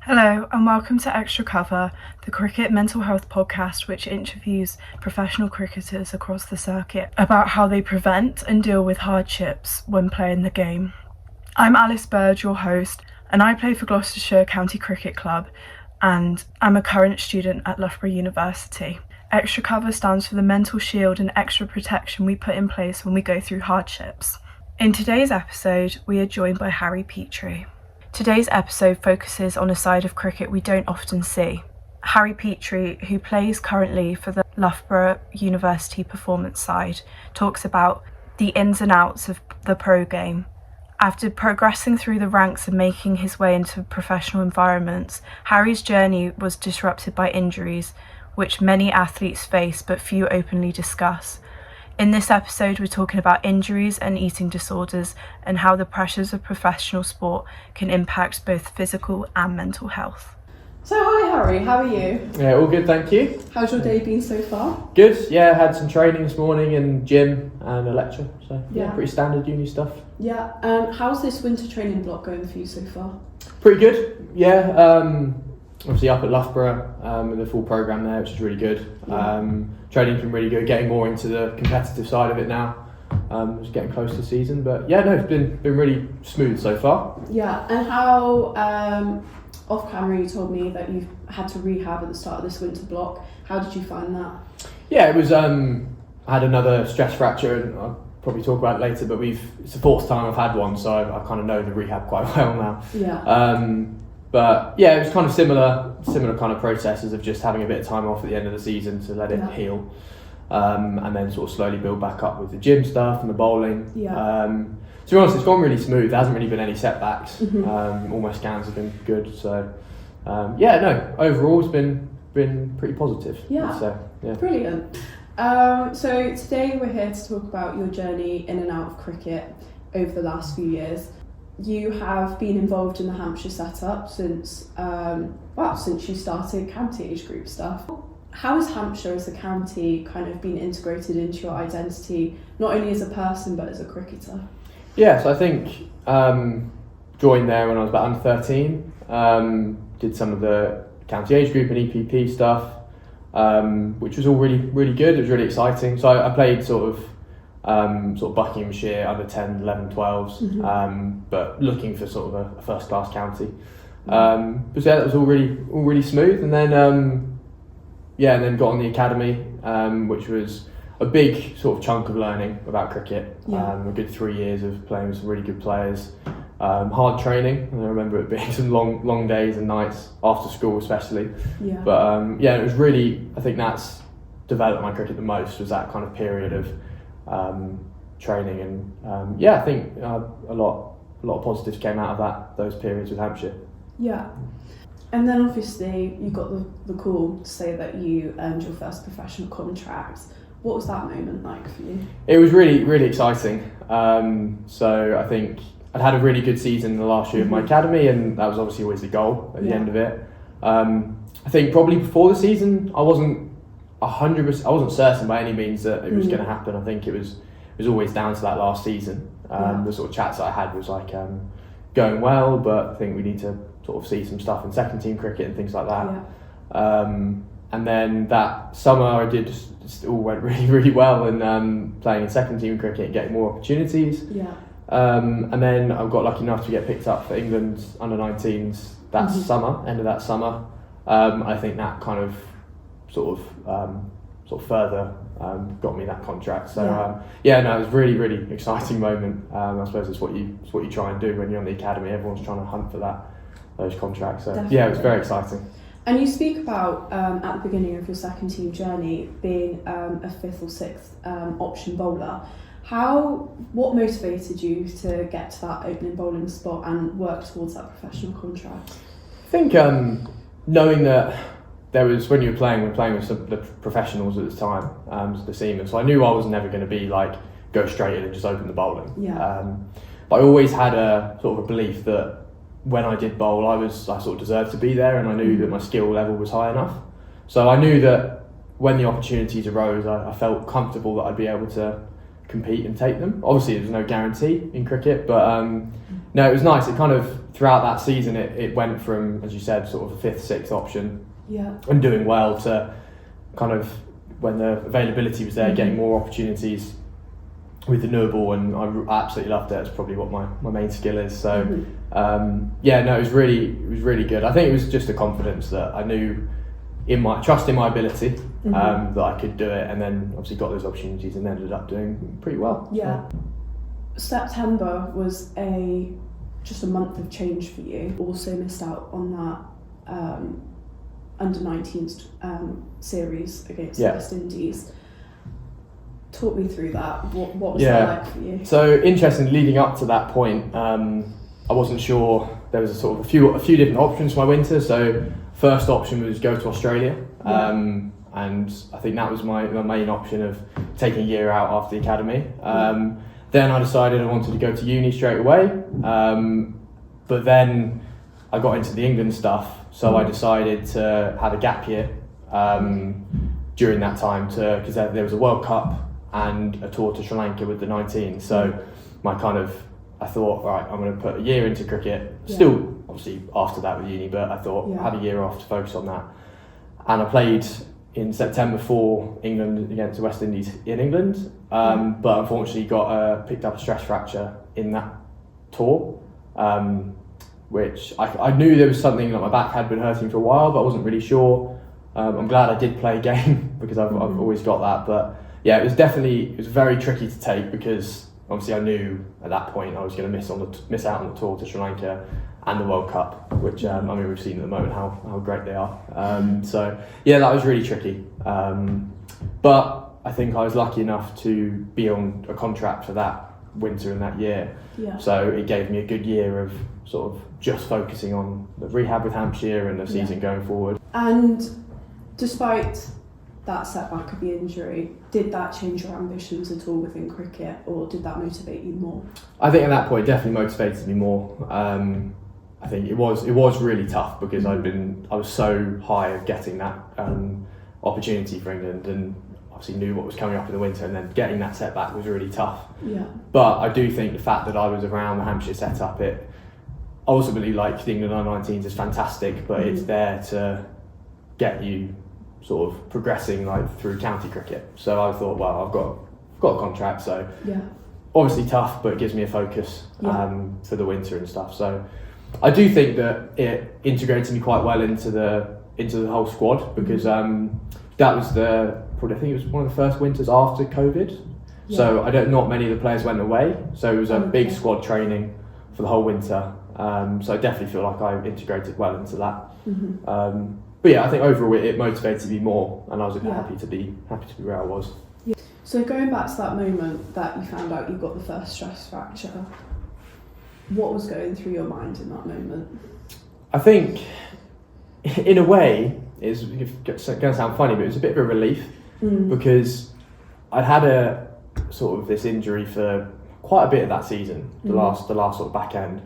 Hello and welcome to Extra Cover, the cricket mental health podcast which interviews professional cricketers across the circuit about how they prevent and deal with hardships when playing the game. I'm Alice Bird, your host, and I play for Gloucestershire County Cricket Club and I'm a current student at Loughborough University. Extra Cover stands for the mental shield and extra protection we put in place when we go through hardships. In today's episode, we are joined by Harry Petrie. Today's episode focuses on a side of cricket we don't often see. Harry Petrie, who plays currently for the Loughborough University performance side, talks about the ins and outs of the pro game. After progressing through the ranks and making his way into professional environments, Harry's journey was disrupted by injuries, which many athletes face but few openly discuss. In this episode, we're talking about injuries and eating disorders and how the pressures of professional sport can impact both physical and mental health. So hi Harry, how are you? Yeah, all good, thank you. How's your day been so far? Good, yeah, had some training this morning and gym and a lecture, so yeah, pretty standard uni stuff. Yeah, how's this winter training block going for you so far? Pretty good, yeah. Obviously up at Loughborough with the full programme there, which is really good. Yeah. Training's been really good, getting more into the competitive side of it now. Just getting close to the season, but yeah, no, it's been really smooth so far. Yeah, and how, off camera you told me that you've had to rehab at the start of this winter block. How did you find that? Yeah, it was, I had another stress fracture and I'll probably talk about it later, but it's the fourth time I've had one, so I kind of know the rehab quite well now. Yeah. But yeah, it was kind of similar kind of processes of just having a bit of time off at the end of the season to let it heal, and then sort of slowly build back up with the gym stuff and the bowling. Yeah. To be honest, it's gone really smooth. There hasn't really been any setbacks. Mm-hmm. All my scans have been good. So yeah, no, overall it's been pretty positive. Yeah. So yeah. Brilliant. So today we're here to talk about your journey in and out of cricket over the last few years. You have been involved in the Hampshire setup since you started county age group stuff. How has Hampshire as a county kind of been integrated into your identity, not only as a person but as a cricketer? Yeah, so I think joined there when I was about under 13, did some of the county age group and EPP stuff, which was all really good. It was really exciting. So I played sort of Buckinghamshire under 10, 11, 12s, but looking for sort of a first class county. But yeah, that was all really smooth. And then and then got on the academy, which was a big sort of chunk of learning about cricket. A good 3 years of playing with some really good players. Hard training, and I remember it being some long days and nights after school especially. Yeah. But it was really, I think that's developed my cricket the most, was that kind of period of training, and I think a lot of positives came out of those periods with Hampshire. Yeah. And then obviously you got the call to say that you earned your first professional contract. What was that moment like for you? It was really exciting. So I think I'd had a really good season in the last year of my academy, and that was obviously always the goal at the end of it. I think probably before the season I wasn't 100%. I wasn't certain by any means that it was going to happen. I think it was always down to that last season. The sort of chats that I had was like going well, but I think we need to sort of see some stuff in second team cricket and things like that. And then that summer I did just all went really well, and playing in second team cricket and getting more opportunities. And then I got lucky enough to get picked up for England under 19s that summer, end of that summer. I think that kind of sort of further got me that contract. So it was really exciting moment. I suppose it's what you try and do when you're on the academy. Everyone's trying to hunt for those contracts. So Definitely. Yeah, it was very exciting. And you speak about at the beginning of your second team journey being a fifth or sixth option bowler. What motivated you to get to that opening bowling spot and work towards that professional contract? I think knowing that there was, when playing with some of the professionals at the time, the seamers, so I knew I was never going to be like go straight in and just open the bowling. But I always had a sort of a belief that when I did bowl, I sort of deserved to be there, and I knew that my skill level was high enough. So I knew that when the opportunities arose, I felt comfortable that I'd be able to compete and take them. Obviously, there's no guarantee in cricket, but no, it was nice. It kind of, throughout that season, it went from, as you said, sort of a 5th, 6th option and doing well to kind of, when the availability was there, getting more opportunities with the Loughborough, and I absolutely loved it. It's probably what my main skill is. So it was really good. I think it was just a confidence that I knew in my ability that I could do it, and then obviously got those opportunities and ended up doing pretty well. Yeah. September was just a month of change for you. Also missed out on that under-19s series against the West Indies. Talk me through that. What was that like for you? So interesting. Leading up to that point, I wasn't sure. There was a few different options for my winter. So first option was go to Australia, and I think that was my main option of taking a year out after the academy. Then I decided I wanted to go to uni straight away, but then I got into the England stuff, so I decided to have a gap year during that time because there was a World Cup and a tour to Sri Lanka with the 19. So I thought, right, I'm going to put a year into cricket. Still, obviously, after that with uni, but I thought have a year off to focus on that. And I played in September for England against the West Indies in England, but unfortunately picked up a stress fracture in that tour, which I knew there was something that my back had been hurting for a while, but I wasn't really sure. I'm glad I did play a game because I've always got that, but yeah, it was very tricky to take because obviously I knew at that point I was going to miss out on the tour to Sri Lanka and the World Cup, which we've seen at the moment how great they are. So yeah, that was really tricky. But I think I was lucky enough to be on a contract for that winter and that year. Yeah. So it gave me a good year of sort of just focusing on the rehab with Hampshire and the season going forward. And despite that setback of the injury, did that change your ambitions at all within cricket, or did that motivate you more? I think at that point it definitely motivated me more. I think it was really tough because I was so high of getting that opportunity for England, and obviously knew what was coming up in the winter, and then getting that setback was really tough. Yeah. But I do think the fact that I was around the Hampshire setup, it ultimately, like the England under-19s is fantastic, but it's there to get you sort of progressing like through county cricket. So I thought, well, I've got a contract, so obviously tough, but it gives me a focus for the winter and stuff. So I do think that it integrated me quite well into the whole squad, because that was I think it was one of the first winters after COVID. Yeah. So not many of the players went away, so it was a big squad training for the whole winter. So I definitely feel like I integrated well into that. But yeah, I think overall it motivated me more, and I was happy to be where I was. Yeah. So going back to that moment that you found out you got the first stress fracture, what was going through your mind in that moment? I think, in a way, it's going to sound funny, but it was a bit of a relief because I'd had a sort of this injury for quite a bit of that season, the last sort of back end.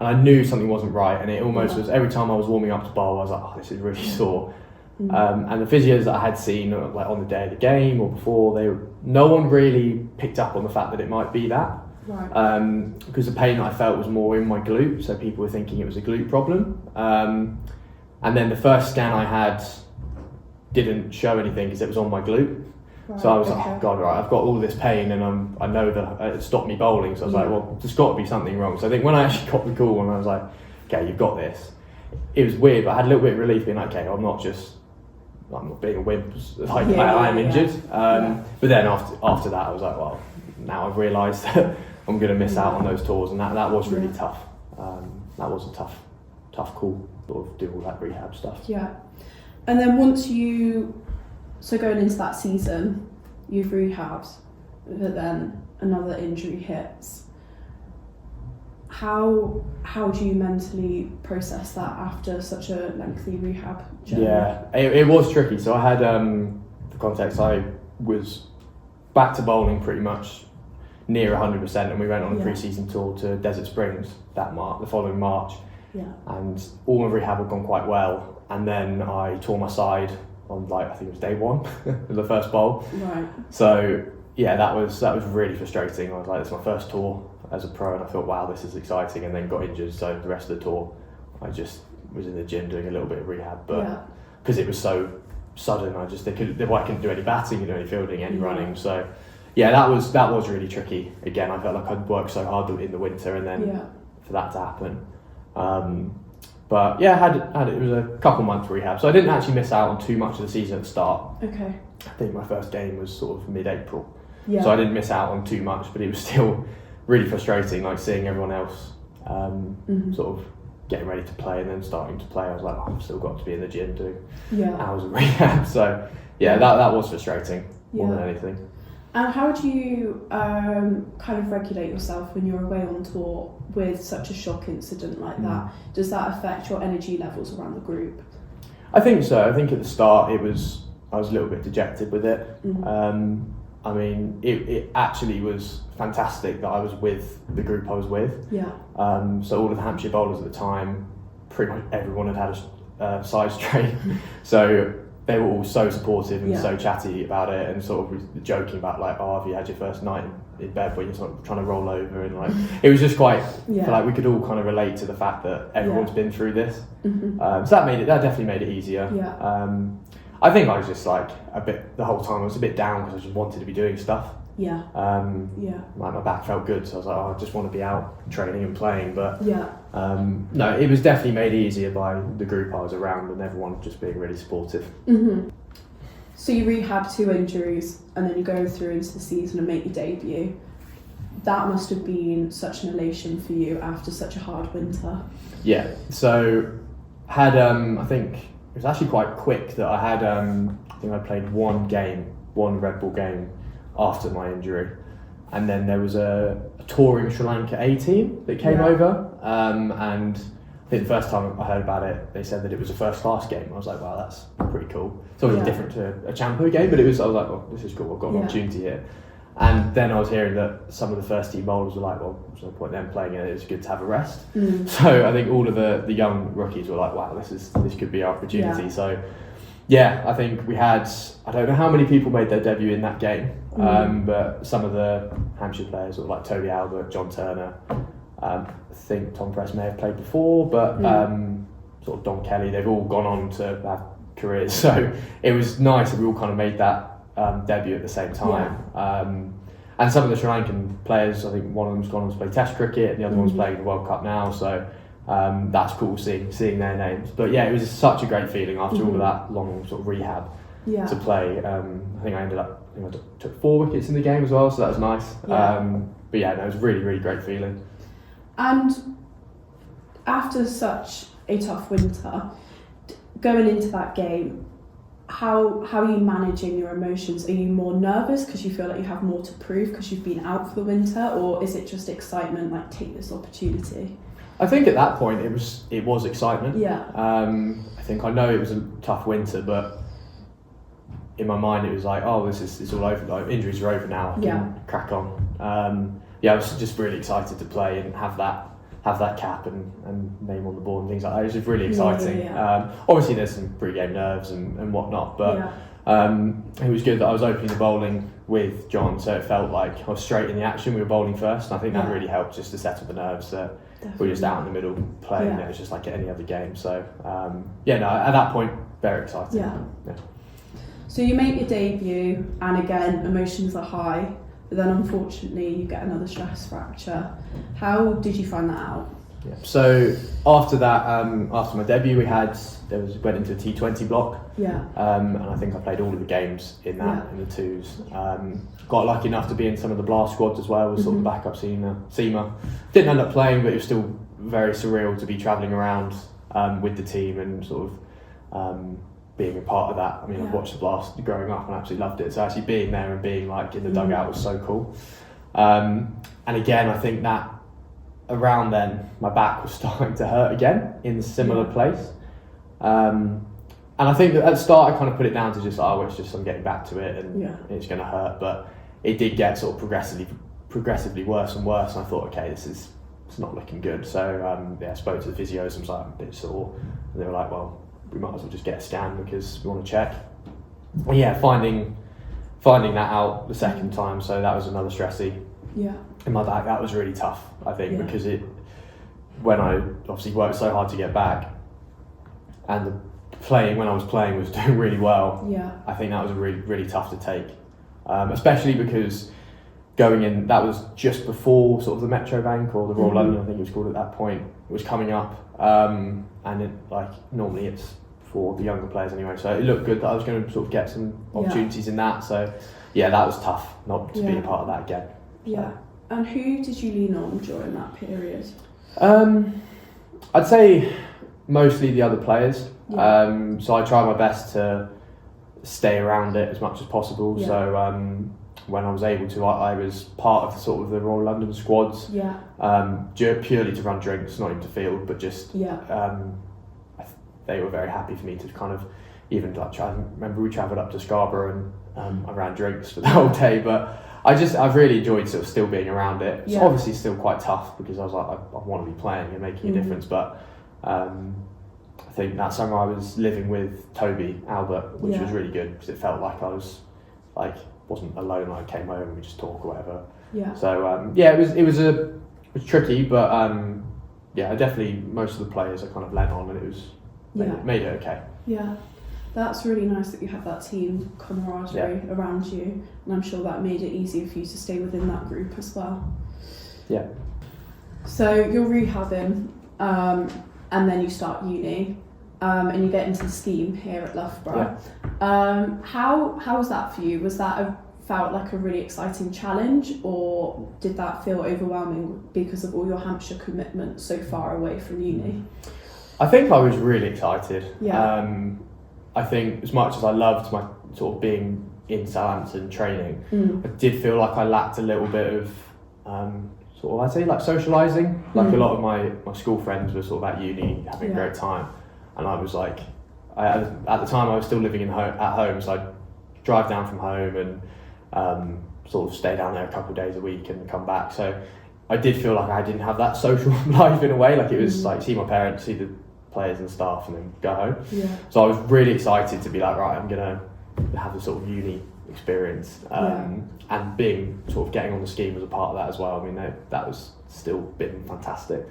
And I knew something wasn't right, and it almost was every time I was warming up to bowl, I was like, oh, this is really sore. And the physios that I had seen, like on the day of the game or before, no one really picked up on the fact that it might be that. Right. Because the pain that I felt was more in my glute, so people were thinking it was a glute problem. And then the first scan I had didn't show anything because it was on my glute. Right, so I was like, oh God, right, I've got all this pain, and I know that it stopped me bowling. So I was like, well, there's got to be something wrong. So I think when I actually got the call and I was like, okay, you've got this, it was weird, but I had a little bit of relief being like, okay, I'm not being a wimp, like I am injured. But then after that, I was like, well, now I've realised that I'm going to miss out on those tours, and that was really tough. That was a tough call, sort of do all that rehab stuff. Yeah. And then so going into that season, you've rehabbed, but then another injury hits. How do you mentally process that after such a lengthy rehab journey? Yeah, it was tricky. So I had, for context, I was back to bowling pretty much near 100%, and we went on a pre-season tour to Desert Springs the following March. Yeah. And all my rehab had gone quite well, and then I tore my side on I think it was day one of the first bowl. Right. So yeah, that was really frustrating. I was like, it's my first tour as a pro, and I thought, wow, this is exciting, and then got injured. So the rest of the tour, I just was in the gym doing a little bit of rehab, but because it was so sudden, I couldn't do any batting, any fielding, any running. So yeah, that was really tricky. Again, I felt like I'd worked so hard in the winter, and then for that to happen. But yeah, it was a couple months rehab, so I didn't actually miss out on too much of the season at the start. Okay. I think my first game was sort of mid-April, so I didn't miss out on too much, but it was still really frustrating, like seeing everyone else sort of getting ready to play and then starting to play. I was like, I've still got to be in the gym doing hours of rehab. So yeah, that was frustrating more than anything. And how do you kind of regulate yourself when you're away on tour with such a shock incident like that? Does that affect your energy levels around the group? I think so. I think at the start I was a little bit dejected with it. I mean, it actually was fantastic that I was with the group I was with. Yeah. So all of the Hampshire bowlers at the time, pretty much everyone had a size trait. So they were all so supportive and so chatty about it, and sort of joking about like, oh, have you had your first night in bed where you're sort of trying to roll over, and like it was just quite like we could all kind of relate to the fact that everyone's been through this. So that definitely made it easier. I think I was just like the whole time I was a bit down because I just wanted to be doing stuff. Like my back felt good, so I was like, oh, I just want to be out training and playing. But no, it was definitely made easier by the group I was around and everyone just being really supportive. So you rehab 2 injuries and then you go through into the season and make your debut. That must have been such an elation for you after such a hard winter. Yeah, so had I think it was actually quite quick that I had I think I played one Red Bull game after my injury, and then there was a touring Sri Lanka A team that came over, and I think the first time I heard about it, they said that it was a first class game. I was like, wow, that's pretty cool. It's obviously different to a Champo game, but I was like, well, this is cool, I've got an opportunity here. And then I was hearing that some of the first team bowlers were like, well, there's no point in them playing it, it's good to have a rest. So I think all of the young rookies were like, wow, this could be our opportunity. So yeah, I think we had, I don't know how many people made their debut in that game, but some of the Hampshire players, sort of like Toby Albert, John Turner, I think Tom Press may have played before, but sort of Don Kelly, they've all gone on to have careers. So it was nice that we all kind of made that debut at the same time. And some of the Sri Lankan players, I think one of them's gone on to play Test cricket and the other one's playing the World Cup now. So that's cool seeing their names. But yeah, it was such a great feeling after all of that long sort of rehab to play. I think I took 4 wickets in the game as well, so that was nice. But yeah, no, it was a really, really great feeling. And after such a tough winter, going into that game, how are you managing your emotions? Are you more nervous because you feel like you have more to prove because you've been out for the winter, or is it just excitement, like take this opportunity? I think at that point it was excitement. I think I know it was a tough winter, but in my mind it was like, oh, it's all over. Like, injuries are over now. I can crack on. I was just really excited to play and have that cap and name on the board and things like that. It was just really exciting. Obviously there's some pre-game nerves and whatnot, but it was good that I was opening the bowling with John, so it felt like I was straight in the action. We were bowling first, and I think that really helped just to settle the nerves. We were just out in the middle playing, and it was just like any other game. So at that point, very exciting. So you make your debut, and again, emotions are high. But then unfortunately you get another stress fracture. How did you find that out? So after that, after my debut, went into a T20 block. And I think I played all of the games in that, in the twos. Got lucky enough to be in some of the blast squads as well, was sort of the backup seamer. Didn't end up playing, but it was still very surreal to be travelling around with the team and sort of being a part of that. I mean, I've watched the blast growing up and absolutely loved it. So actually being there and being like in the dugout was so cool. And again, I think that around then my back was starting to hurt again in a similar place. And I think that at the start I kind of put it down to just, it's just I'm getting back to it and it's going to hurt. But it did get sort of progressively worse and worse. And I thought, okay, it's not looking good. So I spoke to the physios and was like, I'm a bit sore. And they were like, well, we might as well just get a scan because we want to check. And finding finding that out the second time, so that was another stressy Yeah. in my back. That was really tough, I think, Yeah. because when I obviously worked so hard to get back, and when I was playing was doing really well. Yeah. I think that was really, really tough to take, especially because going in, that was just before sort of the Metro Bank or the Royal London, I think it was called at that point, was coming up, and normally it's for the younger players anyway, so it looked good that I was going to sort of get some opportunities in that. So yeah, that was tough not to be a part of that again. So. Yeah. And who did you lean on during that period? I'd say mostly the other players. Yeah. So I tried my best to stay around it as much as possible. Yeah. So when I was able to, I was part of sort of the Royal London squads. Yeah. Purely to run drinks, not even to field, but just they were very happy for me to kind of even like I remember we travelled up to Scarborough and I ran drinks for the whole day, but I've really enjoyed sort of still being around it. It's obviously still quite tough because I was like I want to be playing and making a difference, but I think that summer I was living with Toby Albert, which was really good because it felt like I was wasn't alone. I came home and we just talk or whatever. Yeah. So it was tricky, but I definitely most of the players I kind of lent on and it was made it okay. Yeah. That's really nice that you have that team camaraderie around you, and I'm sure that made it easier for you to stay within that group as well. Yeah. So you're rehabbing, and then you start uni, and you get into the scheme here at Loughborough. Yeah. How was that for you? Was that felt like a really exciting challenge, or did that feel overwhelming because of all your Hampshire commitments so far away from uni? I think I was really excited. Yeah. I think as much as I loved my sort of being in Southampton training, I did feel like I lacked a little bit of sort of, I'd say, like socialising. Like a lot of my school friends were sort of at uni having a great time, and I was like, at the time I was still living at home, so I'd drive down from home and sort of stay down there a couple of days a week and come back. So I did feel like I didn't have that social life in a way. Like it was like see my parents, see the players and staff, and then go home. Yeah. So I was really excited to be like, right, I'm gonna have this sort of uni experience, and being sort of getting on the scheme was a part of that as well. I mean, that was still been fantastic.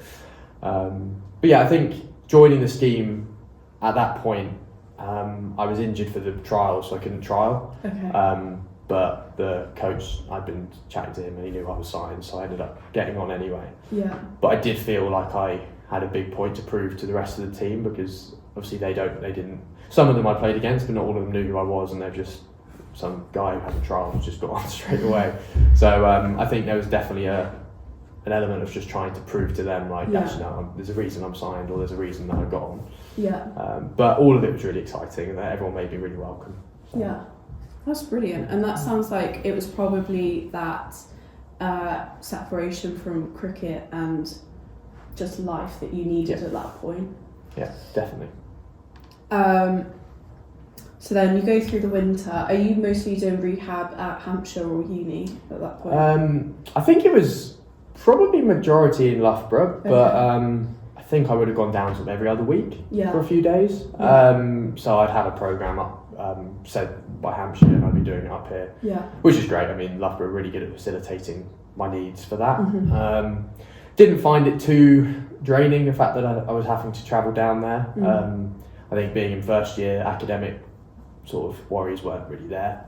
But yeah, I think joining the scheme at that point, I was injured for the trial, so I couldn't trial. Okay. But the coach, I'd been chatting to him and he knew I was signed, so I ended up getting on anyway. Yeah. But I did feel like I had a big point to prove to the rest of the team because obviously they didn't. Some of them I played against, but not all of them knew who I was, and they're just some guy who had a trial and just got on straight away. So I think there was definitely an element of just trying to prove to them, like, actually, no, there's a reason I'm signed, or there's a reason that I got on. Yeah. But all of it was really exciting, and everyone made me really welcome. So. Yeah. That's brilliant, and that sounds like it was probably that separation from cricket and just life that you needed at that point. Yeah, definitely. So then you go through the winter. Are you mostly doing rehab at Hampshire or uni at that point? I think it was probably majority in Loughborough, but I think I would have gone down sort of every other week for a few days. So I'd have a programme up set by Hampshire, and I'd be doing it up here, which is great. I mean, Loughborough are really good at facilitating my needs for that. Didn't find it too draining, the fact that I was having to travel down there. I think being in first year, academic sort of worries weren't really there.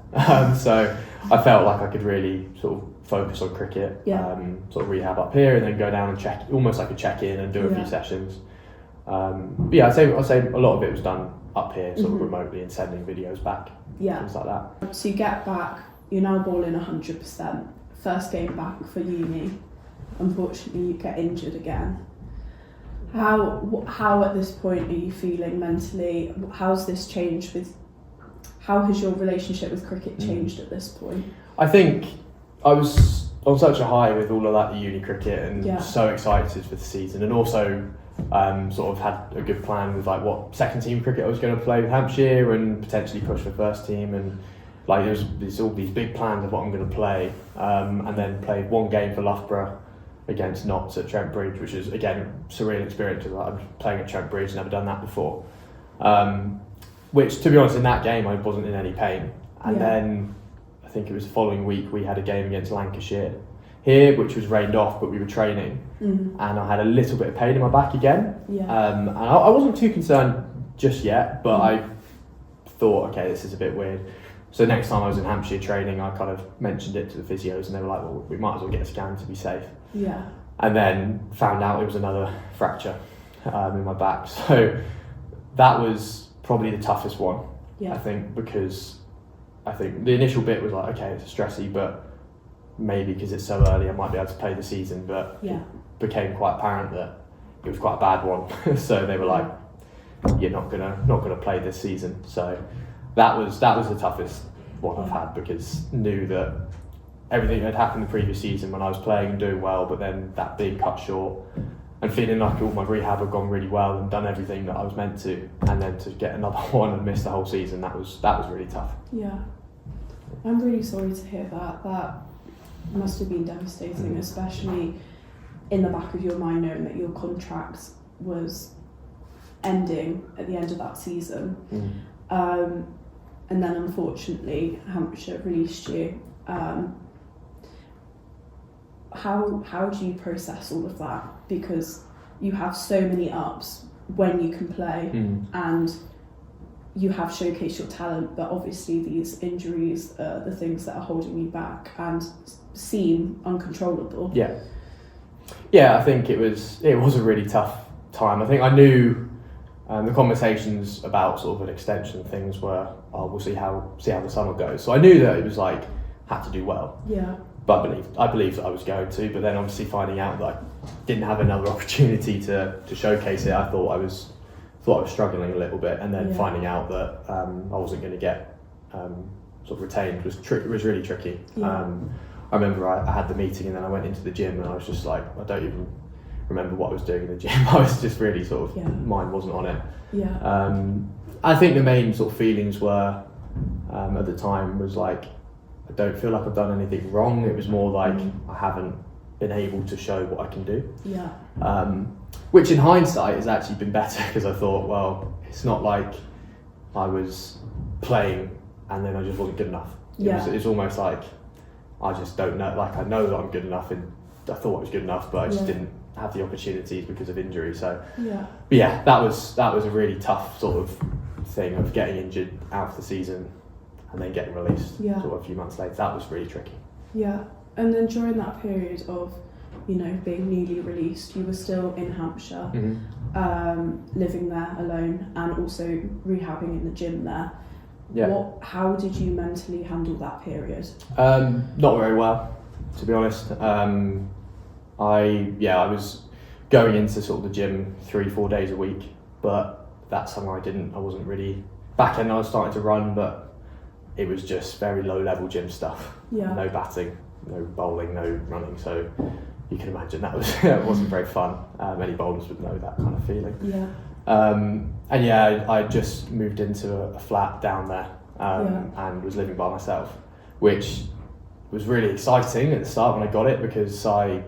So I felt like I could really sort of focus on cricket, sort of rehab up here, and then go down and check, almost like a check-in and do a few sessions. But yeah, I'd say a lot of it was done up here, sort of remotely, and sending videos back, things like that. So you get back, you're now balling 100%. First game back for uni, unfortunately you get injured again. How at this point are you feeling mentally? How's this changed how has your relationship with cricket changed at this point? I think I was on such a high with all of that uni cricket, and so excited for the season, and also sort of had a good plan with like what second team cricket I was going to play with Hampshire and potentially push for first team, and like there's all these big plans of what I'm going to play, and then played one game for Loughborough against Notts at Trent Bridge, which is again surreal experience because I'm playing at Trent Bridge, never done that before. Which, to be honest, in that game I wasn't in any pain, and then I I think it was the following week we had a game against Lancashire here, which was rained off, but we were training, and I had a little bit of pain in my back again. And I wasn't too concerned just yet, but I thought, okay, this is a bit weird. So next time I was in Hampshire training, I kind of mentioned it to the physios, and they were like, well, we might as well get a scan to be safe. And then found out it was another fracture in my back. So that was probably the toughest one, I think, because I think the initial bit was like, okay, it's stressy, but maybe because it's so early I might be able to play the season, but it became quite apparent that it was quite a bad one. So they were like, you're not gonna play this season. So that was the toughest one I've had, because knew that everything had happened the previous season when I was playing and doing well, but then that being cut short and feeling like all my rehab had gone really well and done everything that I was meant to, and then to get another one and miss the whole season, that was really tough. I'm really sorry to hear that. That must have been devastating, especially in the back of your mind knowing that your contract was ending at the end of that season. And then unfortunately Hampshire released you. How do you process all of that? Because you have so many ups when you can play, and you have showcased your talent, but obviously these injuries are the things that are holding you back and seem uncontrollable. I think it was a really tough time. I think I knew the conversations about sort of an extension things were, we'll see how the summer goes. So I knew that it was like, had to do well. But I believed that I was going to, but then obviously finding out that I didn't have another opportunity to showcase it, I thought I was struggling a little bit, and then finding out that I wasn't going to get sort of retained was really tricky. I remember I had the meeting, and then I went into the gym, and I was just like, I don't even remember what I was doing in the gym. I was just really sort of, mind wasn't on it. I think the main sort of feelings were at the time was like, I don't feel like I've done anything wrong. It was more like I haven't been able to show what I can do. Which in hindsight has actually been better, because I thought, well, it's not like I was playing and then I just wasn't good enough. It's almost like I just don't know. Like, I know that I'm good enough, and I thought I was good enough, but I just didn't have the opportunities because of injury. So that was a really tough sort of thing of getting injured out of the season and then getting released sort of a few months later. That was really tricky. And then during that period of, being newly released, you were still in Hampshire, living there alone, and also rehabbing in the gym there. How did you mentally handle that period? Not very well, to be honest. I was going into sort of the gym 3-4 days a week, but that summer I wasn't really. Back then I was starting to run, but it was just very low level gym stuff. No batting, no bowling, no running. So you can imagine that wasn't very fun. Any bowlers would know that kind of feeling. I just moved into a flat down there, and was living by myself, which was really exciting at the start when I got it, because I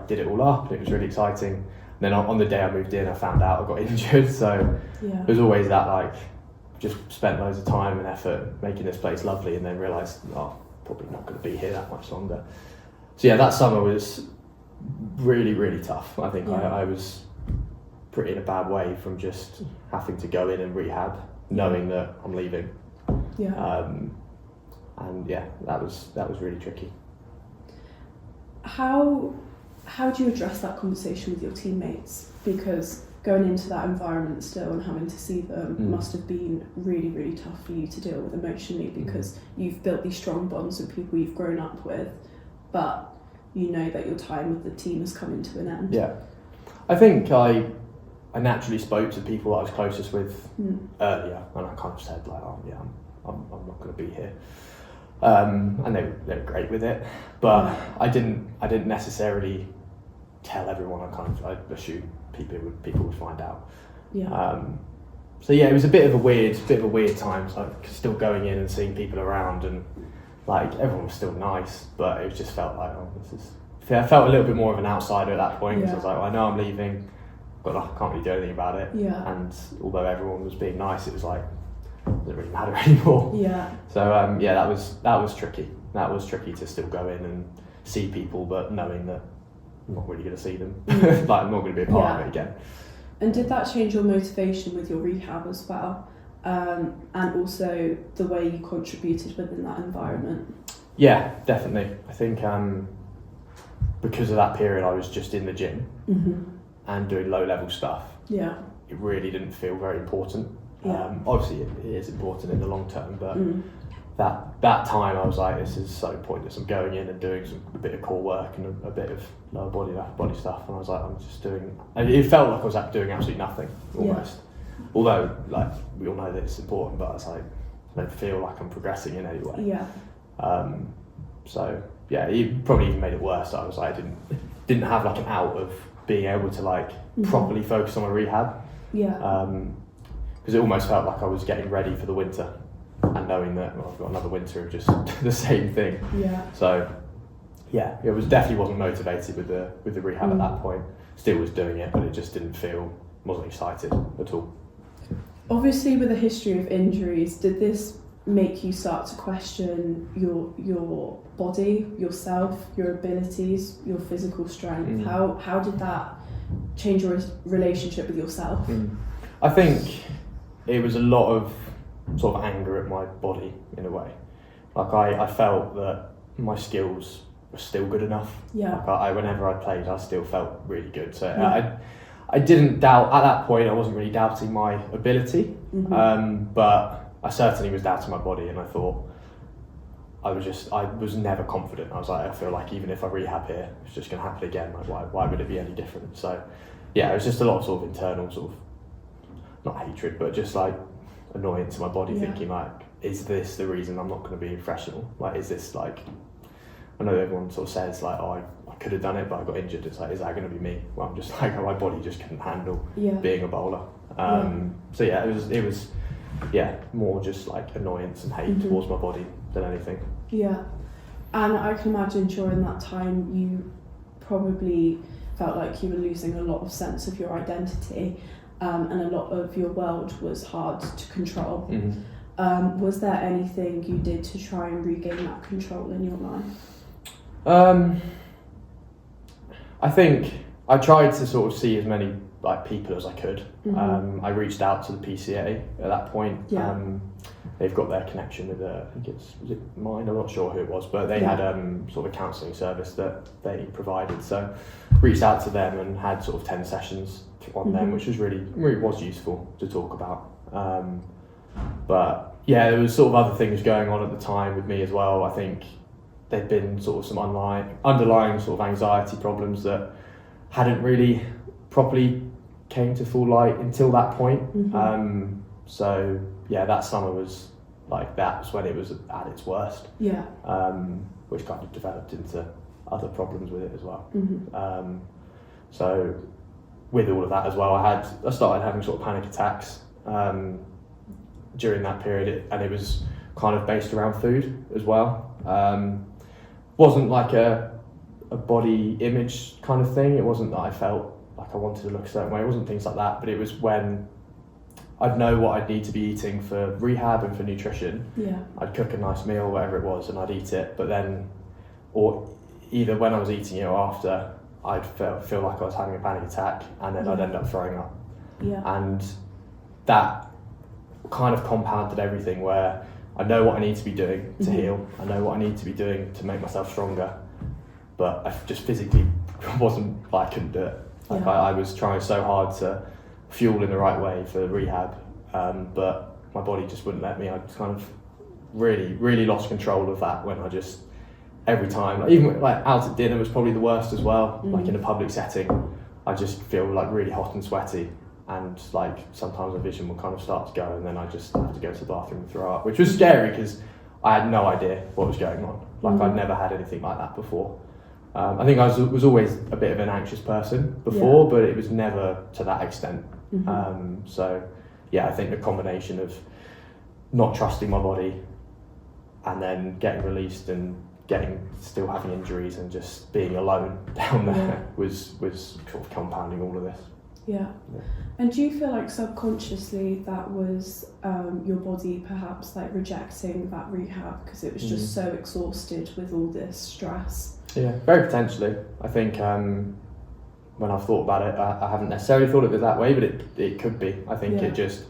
did it all up and it was really exciting. And then on the day I moved in, I found out I got injured. So there was always that just spent loads of time and effort making this place lovely, and then realised, probably not going to be here that much longer. So that summer was really, really tough. I think I was pretty in a bad way from just having to go in and rehab, knowing that I'm leaving. That was really tricky. How do you address that conversation with your teammates? Because going into that environment still and having to see them must have been really, really tough for you to deal with emotionally, because you've built these strong bonds with people you've grown up with, but you know that your time with the team has come into an end. I think I naturally spoke to people I was closest with earlier, and I kind of said I'm not going to be here, and they were great with it, but I didn't necessarily tell everyone. I assumed people would find out. It was a bit of a weird time. Still going in and seeing people around, and everyone was still nice, but it just felt like I felt a little bit more of an outsider at that point, because I was like, I know I'm leaving, but I can't really do anything about it. And although everyone was being nice, it was like doesn't really matter anymore. Yeah. So yeah, that was tricky. That was tricky to still go in and see people, but knowing that I'm not really going to see them, like I'm not going to be a part of it again. And did that change your motivation with your rehab as well? And also the way you contributed within that environment? Yeah, definitely. I think because of that period, I was just in the gym and doing low-level stuff. Yeah. It really didn't feel very important. Yeah. Obviously, it is important in the long term, but that time I was like, this is so pointless. I'm going in and doing a bit of core work and a bit of lower body, upper body stuff, and I was like, I'm just doing. It felt like I was doing absolutely nothing almost. Yeah. Although, like, we all know that it's important, but it's like I don't feel like I'm progressing in any way. Yeah. So yeah, it probably even made it worse. I was like, I didn't have like an out of being able to like properly focus on my rehab. Yeah. Because it almost felt like I was getting ready for the winter, and knowing that I've got another winter of just the same thing. Yeah. So yeah, it definitely wasn't motivated with the rehab at that point. Still was doing it, but it just wasn't excited at all. Obviously, with a history of injuries, did this make you start to question your body, yourself, your abilities, your physical strength? How did that change your relationship with yourself? I think it was a lot of sort of anger at my body in a way. Like I felt that my skills were still good enough. Yeah. Like whenever I played, I still felt really good. So I didn't doubt, at that point I wasn't really doubting my ability, but I certainly was doubting my body, and I thought I was never confident. I was like, I feel like even if I rehab here, it's just going to happen again. Like why would it be any different? So yeah, it was just a lot of sort of internal sort of, not hatred, but just like annoyance to my body, thinking like, is this the reason I'm not going to be professional? Like, is this like, I know everyone sort of says like, oh, I could have done it, but I got injured. It's like, is that going to be me? Well, I'm just like, my body just couldn't handle being a bowler. So yeah, it was more just like annoyance and hate towards my body than anything. Yeah. And I can imagine during that time you probably felt like you were losing a lot of sense of your identity, and a lot of your world was hard to control. Was there anything you did to try and regain that control in your life? I think I tried to sort of see as many like people as I could. I reached out to the PCA at that point. They've got their connection with I think was it mine? I'm not sure who it was, but they had sort of a counselling service that they provided. So reached out to them and had sort of 10 sessions on them, which was really was useful to talk about. But yeah, there was sort of other things going on at the time with me as well. I think there'd been sort of some underlying sort of anxiety problems that hadn't really properly came to full light until that point. So yeah, that summer was like, that's when it was at its worst. Yeah. Which kind of developed into other problems with it as well. So with all of that as well, I started having sort of panic attacks during that period, and it was kind of based around food as well. Wasn't like a body image kind of thing. It wasn't that I felt like I wanted to look a certain way. It wasn't things like that, but it was when I'd know what I'd need to be eating for rehab and for nutrition. Yeah. I'd cook a nice meal, whatever it was, and I'd eat it. But then, or either when I was eating it or after, I'd feel like I was having a panic attack, and then I'd end up throwing up. Yeah. And that kind of compounded everything, where I know what I need to be doing to heal. I know what I need to be doing to make myself stronger, but I just physically wasn't, like, I couldn't do it. Like I was trying so hard to fuel in the right way for rehab, but my body just wouldn't let me. I just kind of really lost control of that when I just, every time, like, even like out at dinner was probably the worst as well. Like in a public setting, I just feel like really hot and sweaty, and like sometimes my vision will kind of start to go, and then I just have to go to the bathroom and throw up, which was scary because I had no idea what was going on. Like I'd never had anything like that before. I think I was always a bit of an anxious person before, but it was never to that extent. So yeah, I think the combination of not trusting my body and then getting released and still having injuries and just being alone down there was sort of compounding all of this. Yeah. And do you feel like subconsciously that was your body perhaps like rejecting that rehab because it was just so exhausted with all this stress? Yeah, very potentially. I think when I've thought about it, I haven't necessarily thought of it that way, but it could be. I think it just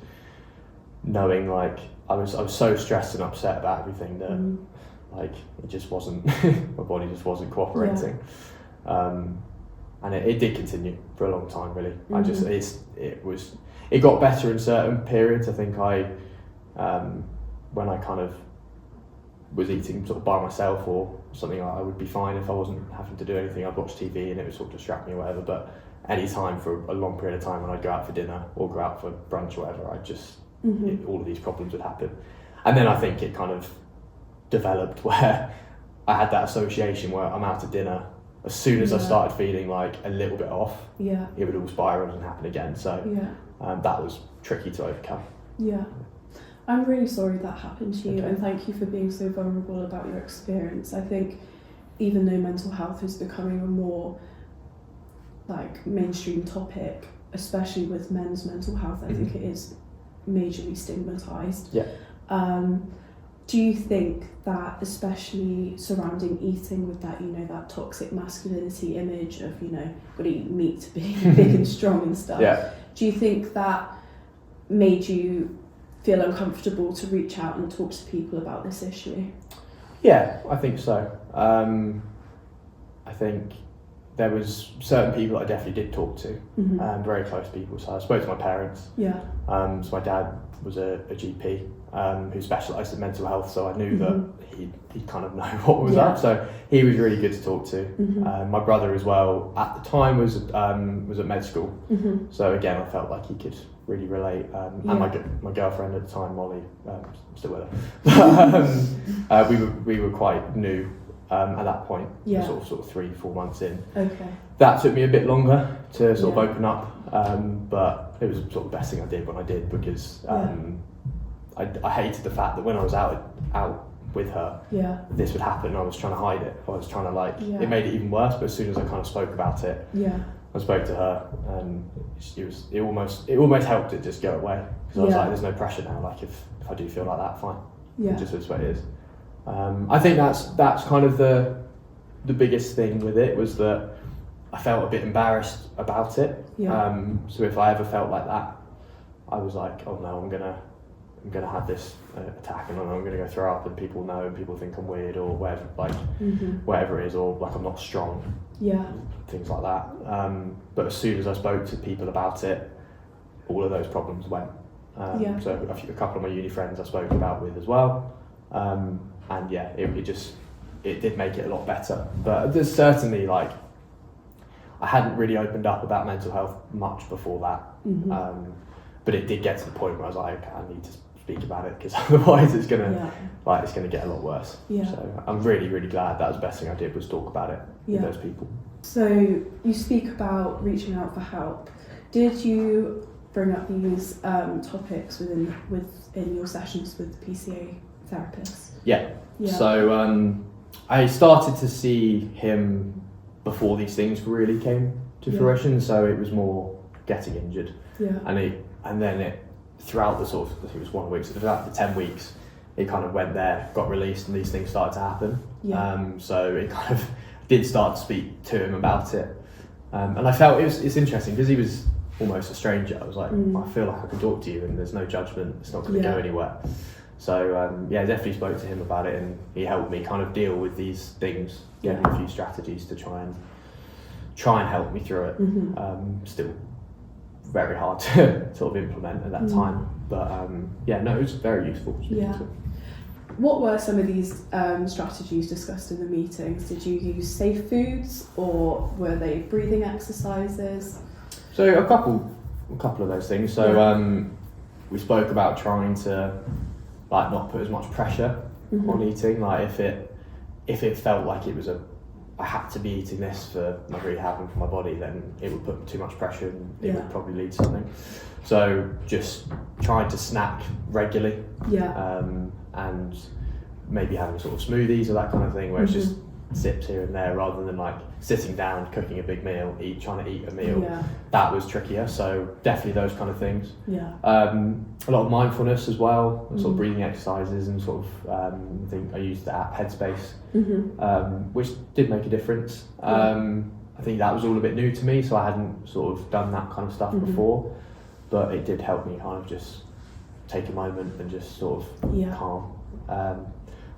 knowing like I was so stressed and upset about everything that like it just wasn't my body just wasn't cooperating. And it did continue for a long time, really. I just it got better in certain periods. I think when I kind of was eating sort of by myself or something, I would be fine if I wasn't having to do anything. I'd watch TV and it would sort of distract me or whatever. But any time for a long period of time when I'd go out for dinner or go out for brunch or whatever, I'd just all of these problems would happen. And then I think it kind of developed where I had that association where I'm out to dinner. As soon as I started feeling like a little bit off, it would all spiral and happen again. So that was tricky to overcome. Yeah. I'm really sorry that happened to you, and thank you for being so vulnerable about your experience. I think even though mental health is becoming a more like mainstream topic, especially with men's mental health, I think it is majorly stigmatized. Do you think that, especially surrounding eating with that, that toxic masculinity image of, got to eat meat to be big and strong and stuff, do you think that made you feel uncomfortable to reach out and talk to people about this issue? Yeah, I think so. I think there was certain people I definitely did talk to, very close people. So I spoke to my parents. So my dad was a GP who specialised in mental health, so I knew that he'd kind of know what was up. So he was really good to talk to. My brother as well, at the time, was at med school. So again, I felt like he could really relate. And my girlfriend at the time, Molly, I'm still with her. We were quite new at that point, sort of 3-4 months in. That took me a bit longer to sort of open up, but it was sort of the best thing I did when I did, because I hated the fact that when I was out with her, this would happen. I was trying to hide it. I was trying to it made it even worse. But as soon as I kind of spoke about it, I spoke to her, and it almost helped it just go away, because I was like, there's no pressure now. Like if I do feel like that, fine. It just is what it is. I think that's kind of the biggest thing with it, was that I felt a bit embarrassed about it. So if I ever felt like that, I was like, oh no, I'm gonna have this attack, and I'm gonna go throw up, and people know, and people think I'm weird or whatever, whatever it is, or like I'm not strong. Things like that. But as soon as I spoke to people about it, all of those problems went. So a couple of my uni friends I spoke about with as well. And it did make it a lot better. But there's certainly I hadn't really opened up about mental health much before that. But it did get to the point where I was like, I need to speak about it, because otherwise it's gonna get a lot worse. So I'm really, really glad that was the best thing I did, was talk about it with those people. So you speak about reaching out for help. Did you bring up these topics within your sessions with PCA therapists? So I started to see him before these things really came to fruition. So it was more getting injured, and then it throughout the sort of, I think it was 1 week, so throughout the 10 weeks, it kind of went there, got released, and these things started to happen. So it kind of did start to speak to him about it, and I felt it's interesting, because he was almost a stranger. I was like, I feel like I can talk to you, and there's no judgment. It's not going to go anywhere. So I definitely spoke to him about it, and he helped me kind of deal with these things. Gave me a few strategies to try and help me through it. Still very hard to sort of implement at that time, but it was very useful. What were some of these strategies discussed in the meetings? Did you use safe foods, or were they breathing exercises? So a couple of those things. So we spoke about trying to not put as much pressure on eating. Like if it felt like it was I had to be eating this for my rehab and for my body, then it would put too much pressure, and it would probably lead to something. So just trying to snack regularly, and maybe having sort of smoothies or that kind of thing, where it's just sips here and there rather than like sitting down, cooking a big meal, trying to eat a meal. Yeah. That was trickier. So definitely those kind of things. Yeah. A lot of mindfulness as well, sort of breathing exercises, and sort of I think I used the app Headspace, which did make a difference. I think that was all a bit new to me, so I hadn't sort of done that kind of stuff before, but it did help me kind of just take a moment and just sort of calm. I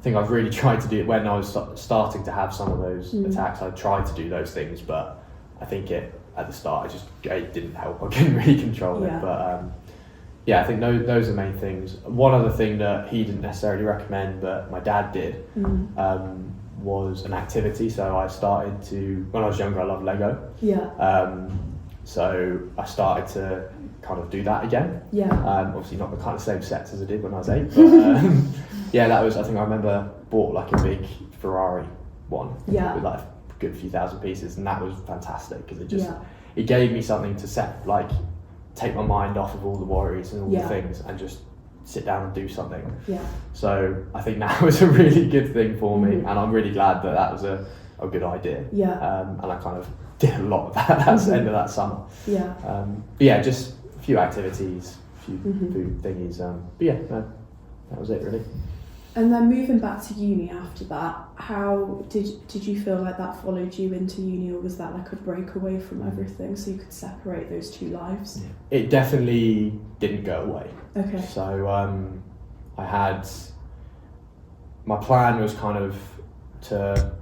think I've really tried to do it when I was starting to have some of those attacks. I tried to do those things, but I think at the start it didn't help. I couldn't really control it, but I think those are the main things. One other thing that he didn't necessarily recommend, but my dad did, was an activity. So I started to, when I was younger, I loved Lego. So I started to kind of do that again. Obviously not the kind of same sets as I did when I was 8, but that was, I think I remember bought like a big Ferrari one with like a good few thousand pieces, and that was fantastic because it gave me something to take my mind off of all the worries and all the things and just sit down and do something. So I think that was a really good thing for me, and I'm really glad that was a good idea. And I kind of did a lot of that at the end of that summer. Just a few activities, a few food thingies. That was it really. And then moving back to uni after that, how did you feel like that followed you into uni, or was that like a break away from everything so you could separate those two lives? It definitely didn't go away. Okay. So my plan was kind of to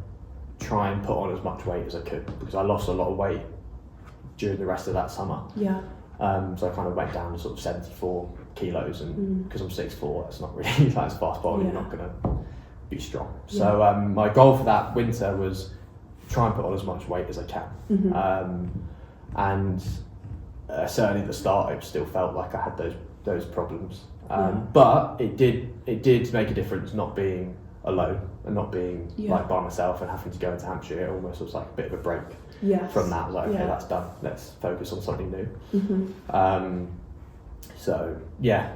try and put on as much weight as I could, because I lost a lot of weight during the rest of that summer. So I kind of went down to sort of 74 kilos, and because I'm 6'4", that's not really like as fast body, you're not going to be strong. So my goal for that winter was try and put on as much weight as I can. And certainly at the start, it still felt like I had those problems. But it did make a difference not being alone and not being like by myself and having to go into Hampshire. It almost was like a bit of a break from that. I was like, okay, that's done. Let's focus on something new.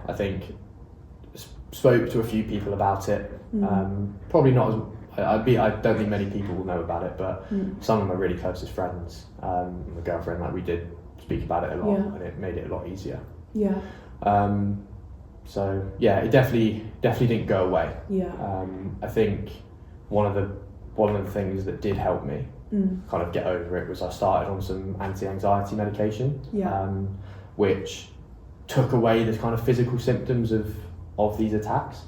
I think spoke to a few people about it. Probably not as I don't think many people will know about it, but some of my really closest friends, my girlfriend, like we did speak about it a lot, and it made it a lot easier. It definitely didn't go away. I think one of the things that did help me kind of get over it was I started on some anti-anxiety medication, which took away the kind of physical symptoms of these attacks,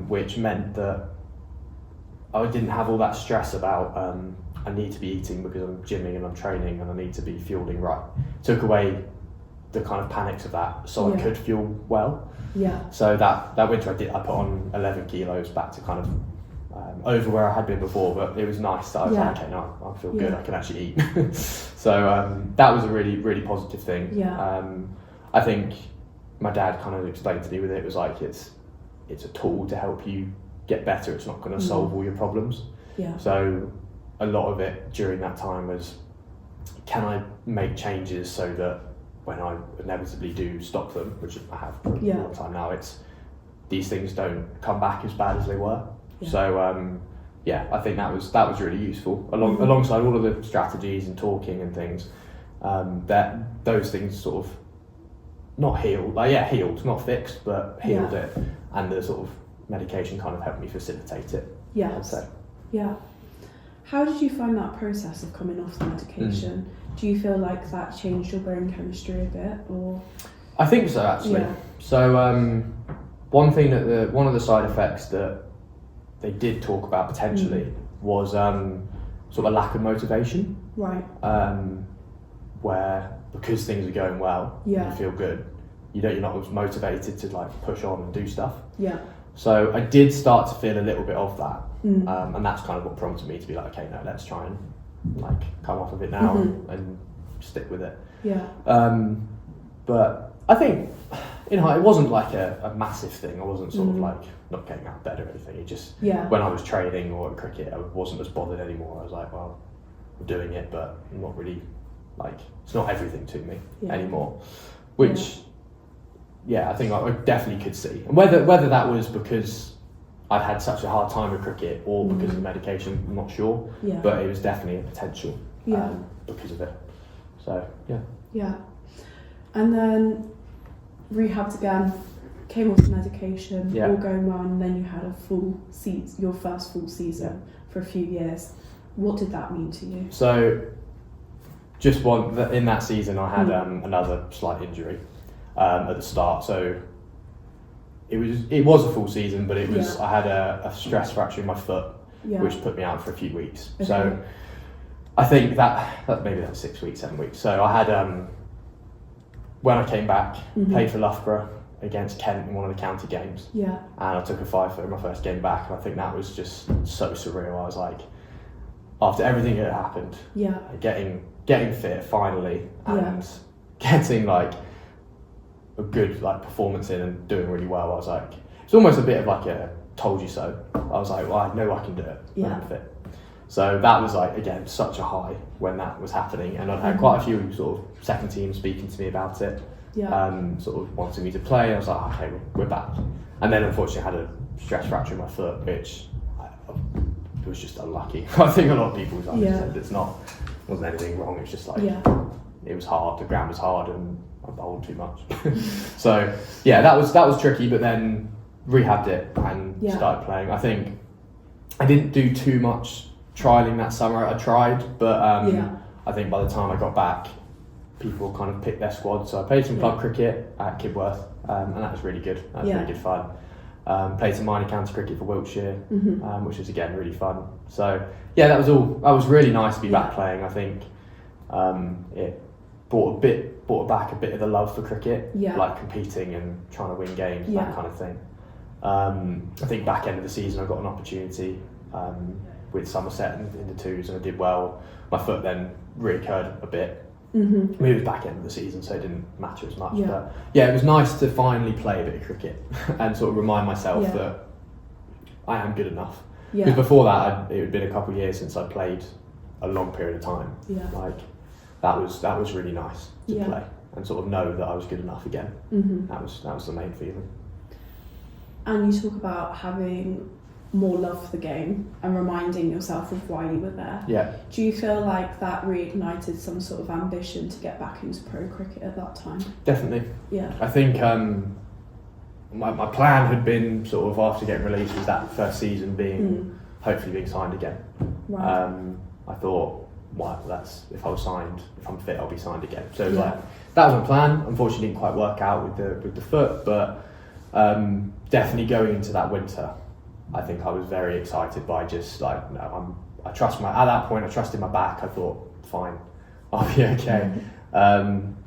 which meant that I didn't have all that stress about I need to be eating because I'm gymming and I'm training and I need to be fueling right. Took away the kind of panics of that, so I could feel well. So that winter I put on 11 kilos back to kind of over where I had been before, but it was nice that I was like, okay, no, I feel good, I can actually eat. So that was a really, really positive thing. I think my dad kind of explained to me with it was like it's a tool to help you get better. It's not going to solve all your problems. So a lot of it during that time was, can I make changes so that when I inevitably do stop them, which I have for a long time now, these things don't come back as bad as they were. So I think that was really useful alongside all of the strategies and talking and things. That those things sort of not healed, healed, not fixed, but healed it, and the sort of medication kind of helped me facilitate it. I'd say. How did you find that process of coming off the medication? Do you feel like that changed your brain chemistry a bit, or? I think so, actually. So one thing that one of the side effects that they did talk about potentially was sort of a lack of motivation. Where because things are going well, you feel good, you're not as motivated to like push on and do stuff. So I did start to feel a little bit of that, and that's kind of what prompted me to be like, okay, no, let's try and like come off of it now and stick with it. But I think it wasn't like a massive thing. I wasn't sort of like not getting out of bed or anything. It just when I was training or at cricket, I wasn't as bothered anymore. I was like, well, I'm doing it, but I'm not really like, it's not everything to me anymore, which I think I definitely could see. And whether that was because I'd had such a hard time with cricket, or because of medication, I'm not sure. Yeah. But it was definitely a potential Yeah. because of it. So yeah. Yeah. And then rehabbed again, came off the medication, Yeah. all going well, and then you had a full season, your first full season for a few years. What did that mean to you? So just in that season, I had another slight injury at the start. So it was a full season, but it was I had a stress fracture in my foot, which put me out for a few weeks. Okay. So I think that maybe that was 6 weeks, 7 weeks. So I had when I came back, played for Loughborough against Kent in one of the county games. Yeah. And I took a 5 in my first game back, and I think that was just so surreal. I was like, after everything that had happened, getting fit finally, and getting like a good like performance in and doing really well, I was like, it's almost a bit of like a told you so. I was like, well, I know I can do it when I'm fit. So that was like, again, such a high when that was happening, and I'd had quite a few sort of second teams speaking to me about it, sort of wanting me to play, and I was like, okay, we're back. And then unfortunately I had a stress fracture in my foot, which it was just unlucky. I think a lot of people said wasn't anything wrong, it was just like, it was hard, the ground was hard, and I bowled too much. So yeah, that was tricky, but then rehabbed it and started playing. I think I didn't do too much trialling that summer. I tried, but I think by the time I got back, people kind of picked their squad. So I played some club cricket at Kidworth, and that was really good. That was really good fun. Played some minor county cricket for Wiltshire, which was again really fun. So yeah, that was all. That was really nice to be back playing. I think it brought back a bit of the love for cricket, like competing and trying to win games, that kind of thing. I think back end of the season I got an opportunity with Somerset in the twos, and I did well. My foot then reoccurred a bit. I mean, it was back end of the season, so it didn't matter as much. But yeah, it was nice to finally play a bit of cricket and sort of remind myself that I am good enough. Because before that, it had been a couple of years since I'd played a long period of time. Like that was really nice to play and sort of know that I was good enough again. That was the main feeling. And you talk about having more love for the game and reminding yourself of why you were there. Yeah. Do you feel like that reignited some sort of ambition to get back into pro cricket at that time? Definitely. Yeah. I think my plan had been sort of after getting released was that first season being hopefully being signed again. Right. I thought, well, if I was signed, if I'm fit, I'll be signed again. So it was like that was my plan. Unfortunately, didn't quite work out with the foot, but definitely going into that winter, I think I was very excited by just like, I trust at that point I trusted my back. I thought, fine, I'll be okay.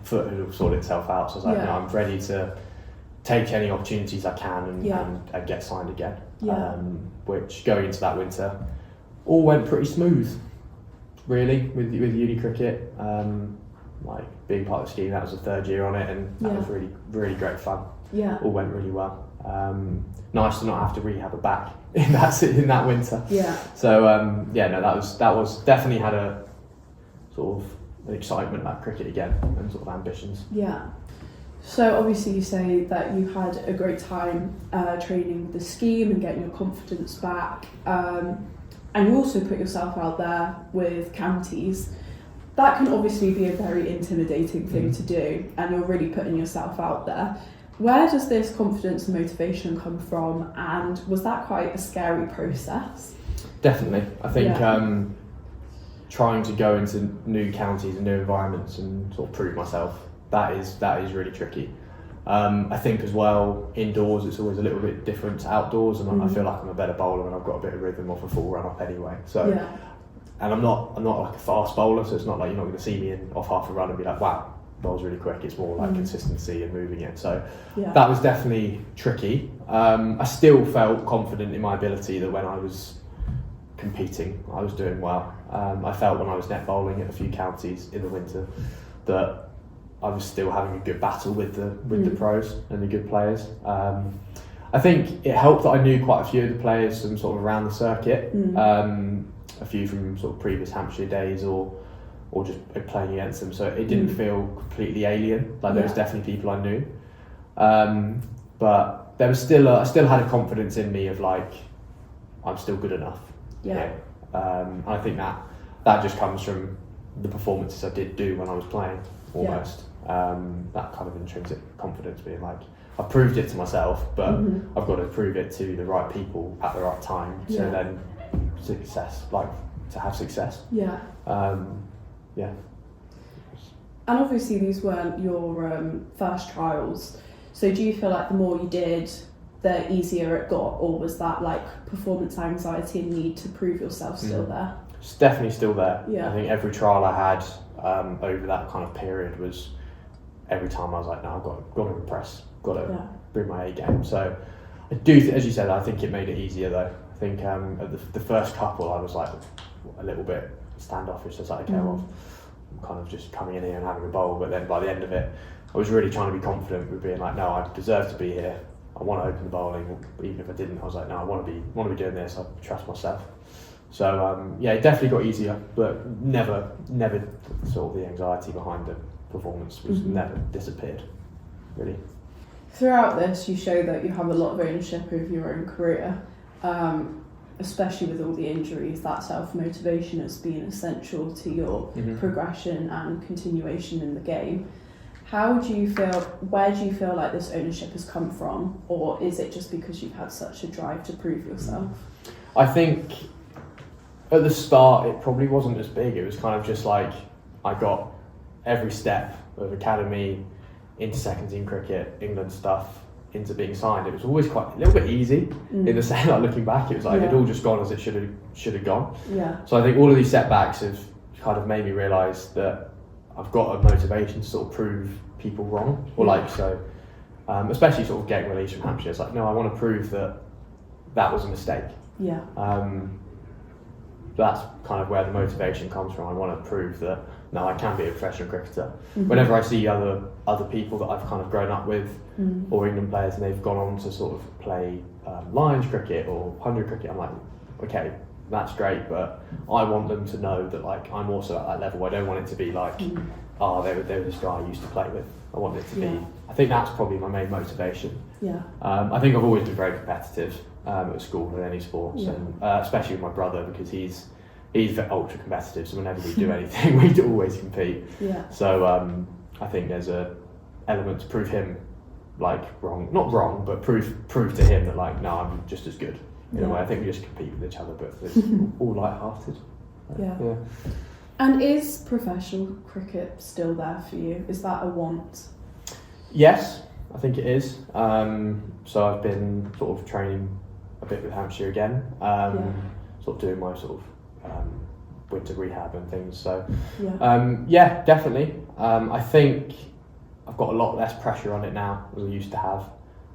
Foot will sort itself out. So I was like, no, I'm ready to take any opportunities I can and get signed again. Which going into that winter, all went pretty smooth, really, with uni cricket. Like being part of the scheme, that was the third year on it, and that was really, really great fun. All went really well. Nice to not have to rehab a back in that winter. So that was definitely had a sort of an excitement about cricket again and sort of ambitions. So obviously you say that you had a great time training with the scheme and getting your confidence back, and you also put yourself out there with counties. That can obviously be a very intimidating thing to do, and you're really putting yourself out there. Where does this confidence and motivation come from, and was that quite a scary process? Definitely. I think trying to go into new counties and new environments and sort of prove myself, that is really tricky. I think as well, indoors it's always a little bit different to outdoors, and I feel like I'm a better bowler when I've got a bit of rhythm off a full run up anyway. So, and I'm not like a fast bowler, so it's not like you're not going to see me off half a run and be like, wow, bowl's really quick. It's more like consistency and moving it. So that was definitely tricky. I still felt confident in my ability that when I was competing, I was doing well. I felt when I was net bowling at a few counties in the winter that I was still having a good battle with the pros and the good players. I think it helped that I knew quite a few of the players from sort of around the circuit, a few from sort of previous Hampshire days or just playing against them, so it didn't feel completely alien. Like there was definitely people I knew, but there was still I still had a confidence in me of like, I'm still good enough. Yeah. And I think that just comes from the performances I did do when I was playing, almost. That kind of intrinsic confidence, being like, I've proved it to myself, but I've got to prove it to the right people at the right time to then to have success. Yeah. Yeah. And obviously these weren't your first trials, so do you feel like the more you did, the easier it got, or was that like performance anxiety and need to prove yourself still there? It's definitely still there. Yeah. I think every trial I had over that kind of period was, every time I was like, no, I've got to impress, got to bring my A game. So I do, as you said, I think it made it easier though. I think at the first couple I was like a little bit standoffish. It's like, okay, well, I'm kind of just coming in here and having a bowl. But then by the end of it, I was really trying to be confident with being like, no, I deserve to be here. I want to open the bowling. Even if I didn't, I was like, no, I want to be doing this. I trust myself. So yeah, it definitely got easier, but never sort of the anxiety behind the performance was never disappeared, really. Throughout this, you show that you have a lot of ownership over your own career, especially with all the injuries. That self-motivation has been essential to your progression and continuation in the game. Where do you feel like this ownership has come from, or is it just because you've had such a drive to prove yourself? I think at the start it probably wasn't as big. It was kind of just like I got every step of academy into second team cricket, England stuff, into being signed. It was always quite a little bit easy in the sense, like looking back, it was like it'd all just gone as it should have gone. Yeah. So I think all of these setbacks have kind of made me realise that I've got a motivation to sort of prove people wrong, or like so, especially sort of getting released from Hampshire. It's like, no, I want to prove that was a mistake. Yeah. That's kind of where the motivation comes from. I want to prove that no, I can be a professional cricketer. Whenever I see other people that I've kind of grown up with, or England players, and they've gone on to sort of play Lions cricket or 100 cricket, I'm like, okay, that's great, but I want them to know that like I'm also at that level. I don't want it to be like, oh, they were this guy I used to play with. I want it to be. I think that's probably my main motivation. Yeah. I think I've always been very competitive at school in any sports, and especially with my brother, because he's ultra competitive. So whenever we do anything, we do always compete. Yeah. So I think there's a element to prove him like not wrong, but prove to him that like no, I'm just as good. In a way, I think we just compete with each other, but it's all light-hearted. Yeah. And is professional cricket still there for you? Is that a want? Yes, I think it is. So I've been sort of training a bit with Hampshire again, sort of doing my sort of winter rehab and things. So yeah, definitely. I think I've got a lot less pressure on it now than we used to have.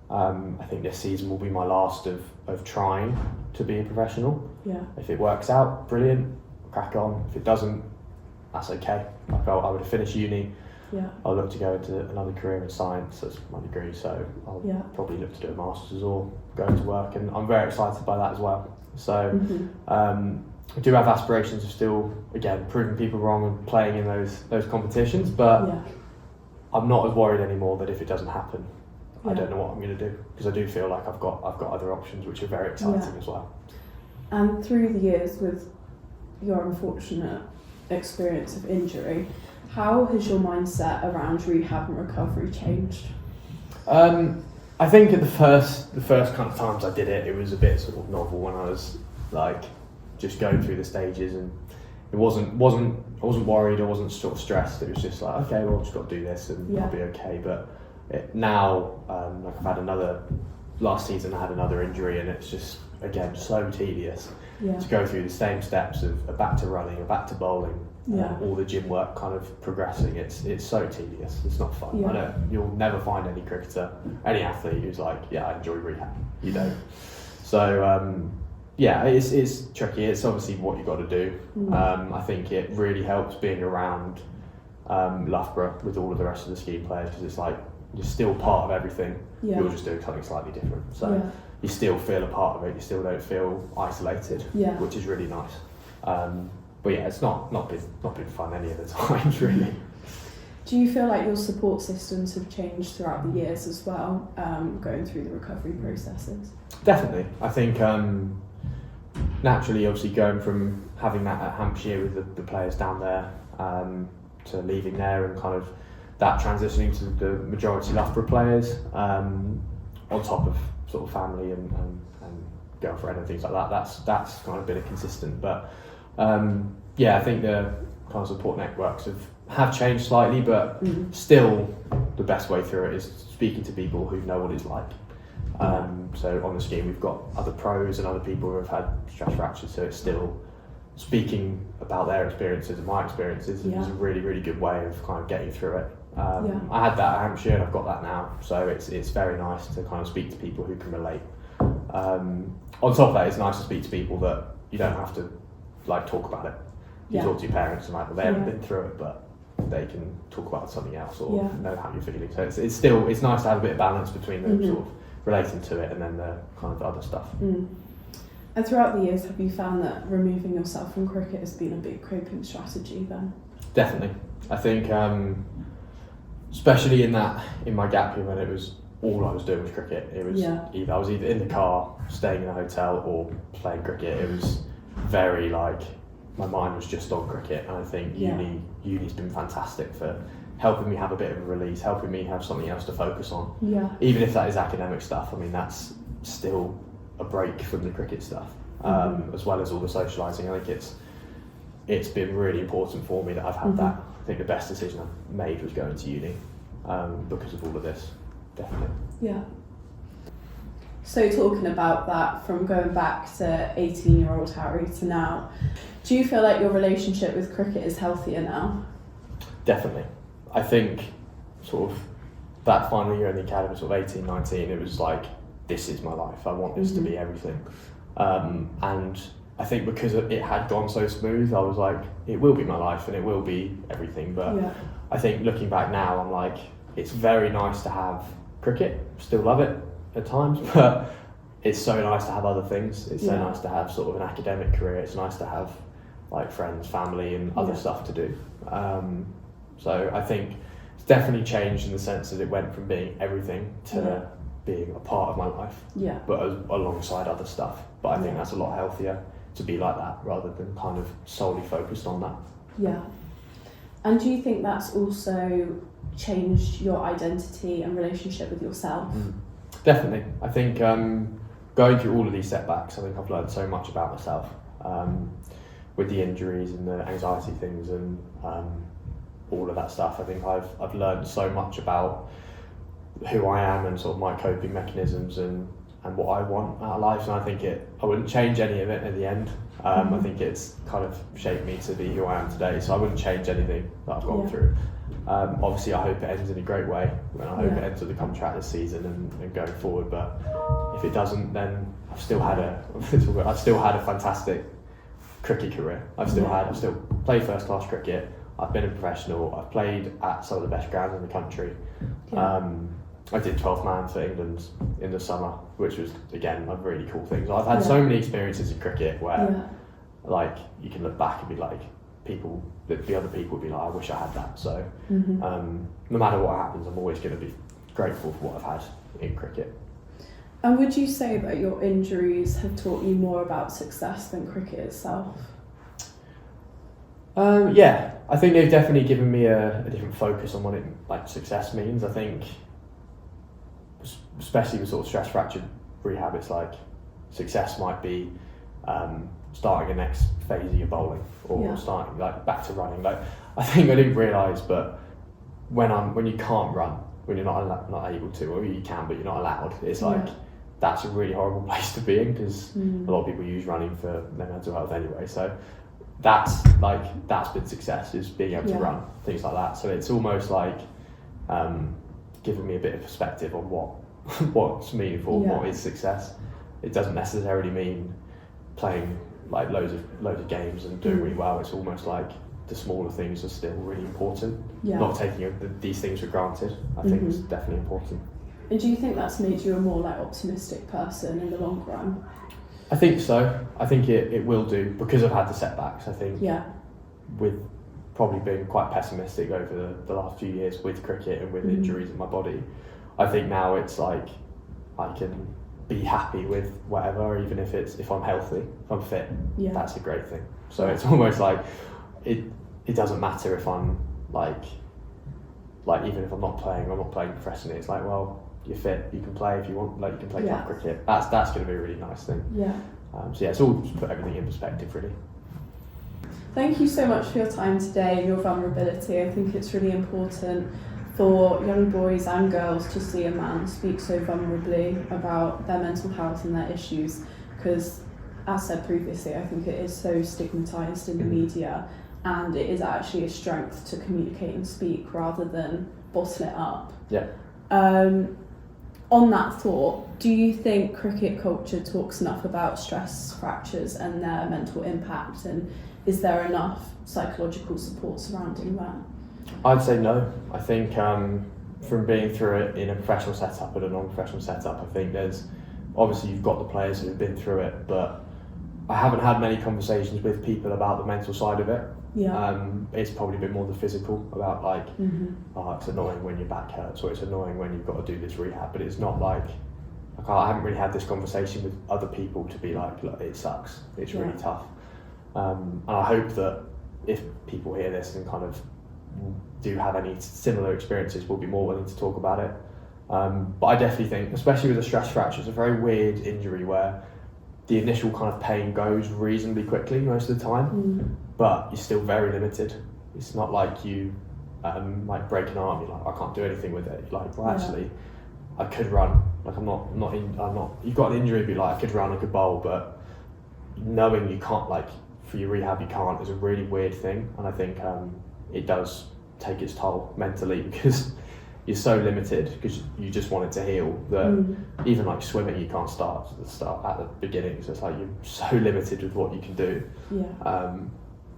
I think this season will be my last of trying to be a professional. Yeah. If it works out, brilliant, crack on. If it doesn't, that's okay. Like I would have finished uni. Yeah. I'll look to go into another career in science. That's my degree, so I'll probably look to do a master's or go into work, and I'm very excited by that as well. So I do have aspirations of still, again, proving people wrong and playing in those competitions, but I'm not as worried anymore that if it doesn't happen, I don't know what I'm going to do, because I do feel like I've got other options which are very exciting as well. And through the years, with your unfortunate experience of injury, how has your mindset around rehab and recovery changed? I think at the first kind of times I did it, it was a bit sort of novel when I was like just going through the stages, and it wasn't I wasn't worried, I wasn't sort of stressed. It was just like, okay, well, I've just got to do this and I'll be okay. But now, like last season I had another injury, and it's just again so tedious to go through the same steps of back to running, back to bowling, all the gym work kind of progressing. It's so tedious. It's not fun. You'll never find any cricketer, any athlete who's like, I enjoy rehab. You don't. So it's tricky. It's obviously what you've got to do. I think it really helps being around Loughborough with all of the rest of the scheme players, because it's like you're still part of everything. You're just doing something slightly different. So you still feel a part of it. You still don't feel isolated, which is really nice. But yeah, it's not been fun any of the times really. Do you feel like your support systems have changed throughout the years as well, going through the recovery processes? Definitely. I think naturally, obviously, going from having that at Hampshire with the players down there to leaving there and kind of that transitioning to the majority Loughborough players, on top of sort of family and girlfriend and things like that. That's kind of been a consistent. But I think the kind of support networks have changed slightly, but still the best way through it is speaking to people who know what it's like. So on the scheme we've got other pros and other people who have had stress fractures, so it's still speaking about their experiences and my experiences is a really, really good way of kind of getting through it. I had that at Hampshire and I've got that now, so it's very nice to kind of speak to people who can relate. On top of that, it's nice to speak to people that you don't have to like talk about it. You talk to your parents and like, well, they haven't been through it, but they can talk about something else or know how you're feeling. So it's nice to have a bit of balance between the sort of relating to it and then the kind of other stuff. And throughout the years, have you found that removing yourself from cricket has been a big coping strategy then? Definitely. I think especially in my gap year when it was all I was doing was cricket. It was I was either in the car, staying in a hotel or playing cricket. It was very like my mind was just on cricket, and I think uni's been fantastic for helping me have a bit of a release, helping me have something else to focus on. Even if that is academic stuff, I mean that's still a break from the cricket stuff, as well as all the socialising. I think it's been really important for me that I've had that. I think the best decision I've made was going to uni because of all of this, definitely. Yeah. So talking about that, from going back to 18-year-old Harry to now, do you feel like your relationship with cricket is healthier now? Definitely. I think sort of that final year in the academy, sort of 18, 19, it was like, this is my life. I want this to be everything. And I think because it had gone so smooth, I was like, it will be my life and it will be everything. But I think looking back now, I'm like, it's very nice to have cricket, still love it at times, but it's so nice to have other things. It's so nice to have sort of an academic career. It's nice to have like friends, family and other stuff to do. So I think it's definitely changed in the sense that it went from being everything to being a part of my life, but alongside other stuff. But I think that's a lot healthier to be like that rather than kind of solely focused on that. Yeah. And do you think that's also changed your identity and relationship with yourself? Definitely. I think going through all of these setbacks, I think I've learned so much about myself with the injuries and the anxiety things and all of that stuff. I think I've learned so much about who I am and sort of my coping mechanisms and what I want out of life, and I think I wouldn't change any of it at the end. I think it's kind of shaped me to be who I am today, so I wouldn't change anything that I've gone through. Obviously I hope it ends in a great way, and I hope it ends with the contract this season and going forward, but if it doesn't, then I've still had a fantastic cricket career. I've still played first class cricket, I've been a professional, I've played at some of the best grounds in the country. I did 12th man for England in the summer, which was again a really cool thing. So I've had so many experiences in cricket where like you can look back and be like, the other people would be like, I wish I had that. So no matter what happens, I'm always going to be grateful for what I've had in cricket. And would you say that your injuries have taught you more about success than cricket itself? Yeah, I think they've definitely given me a different focus on what success means. I think especially with sort of stress fracture rehab, it's like success might be starting a next phase of your bowling or starting like back to running. Like I think I didn't realise, but when you can't run, when you're not able to, or you can but you're not allowed, it's like that's a really horrible place to be in, because a lot of people use running for their mental health anyway. So that's been success, is being able to run, things like that. So it's almost like giving me a bit of perspective on what's meaningful, what is success. It doesn't necessarily mean playing like loads of games and doing really well. It's almost like the smaller things are still really important. Not taking these things for granted, I think is definitely important. And do you think that's made you a more like optimistic person in the long run? I think so. I think it will do, because I've had the setbacks. I think with probably being quite pessimistic over the last few years with cricket and with injuries in my body, I think now it's like I can be happy with whatever, even if I'm healthy, if I'm fit, that's a great thing. So it's almost like it doesn't matter if I'm like even if I'm not playing professionally, it's like, well, you're fit, you can play if you want, like you can play club cricket. That's going to be a really nice thing. So it's all just put everything in perspective, really. Thank you so much for your time today and your vulnerability. I think it's really important for young boys and girls to see a man speak so vulnerably about their mental health and their issues, because, as said previously, I think it is so stigmatised in the media, and it is actually a strength to communicate and speak rather than bottle it up. On that thought, do you think cricket culture talks enough about stress fractures and their mental impact, and is there enough psychological support surrounding that? I'd say no. I think from being through it in a professional setup and a non-professional setup, I think there's obviously you've got the players who have been through it, but I haven't had many conversations with people about the mental side of it. It's probably been more the physical, about like, it's annoying when your back hurts, or it's annoying when you've got to do this rehab, but it's not like I haven't really had this conversation with other people to be like, look, it sucks, it's really tough. And I hope that if people hear this and kind of do have any similar experiences, we'll be more willing to talk about it. But I definitely think, especially with a stress fracture, it's a very weird injury where the initial kind of pain goes reasonably quickly most of the time, but you're still very limited. It's not like you like break an arm, you're like, I can't do anything with it. You're like, well, actually, I could run. Like I'm not. You've got an injury, be like, I could run, I could bowl, but knowing you can't, like for your rehab, you can't, is a really weird thing. And I think it does take its toll mentally, because you're so limited, because you just want it to heal, that even like swimming, you can't start at the beginning, so it's like you're so limited with what you can do.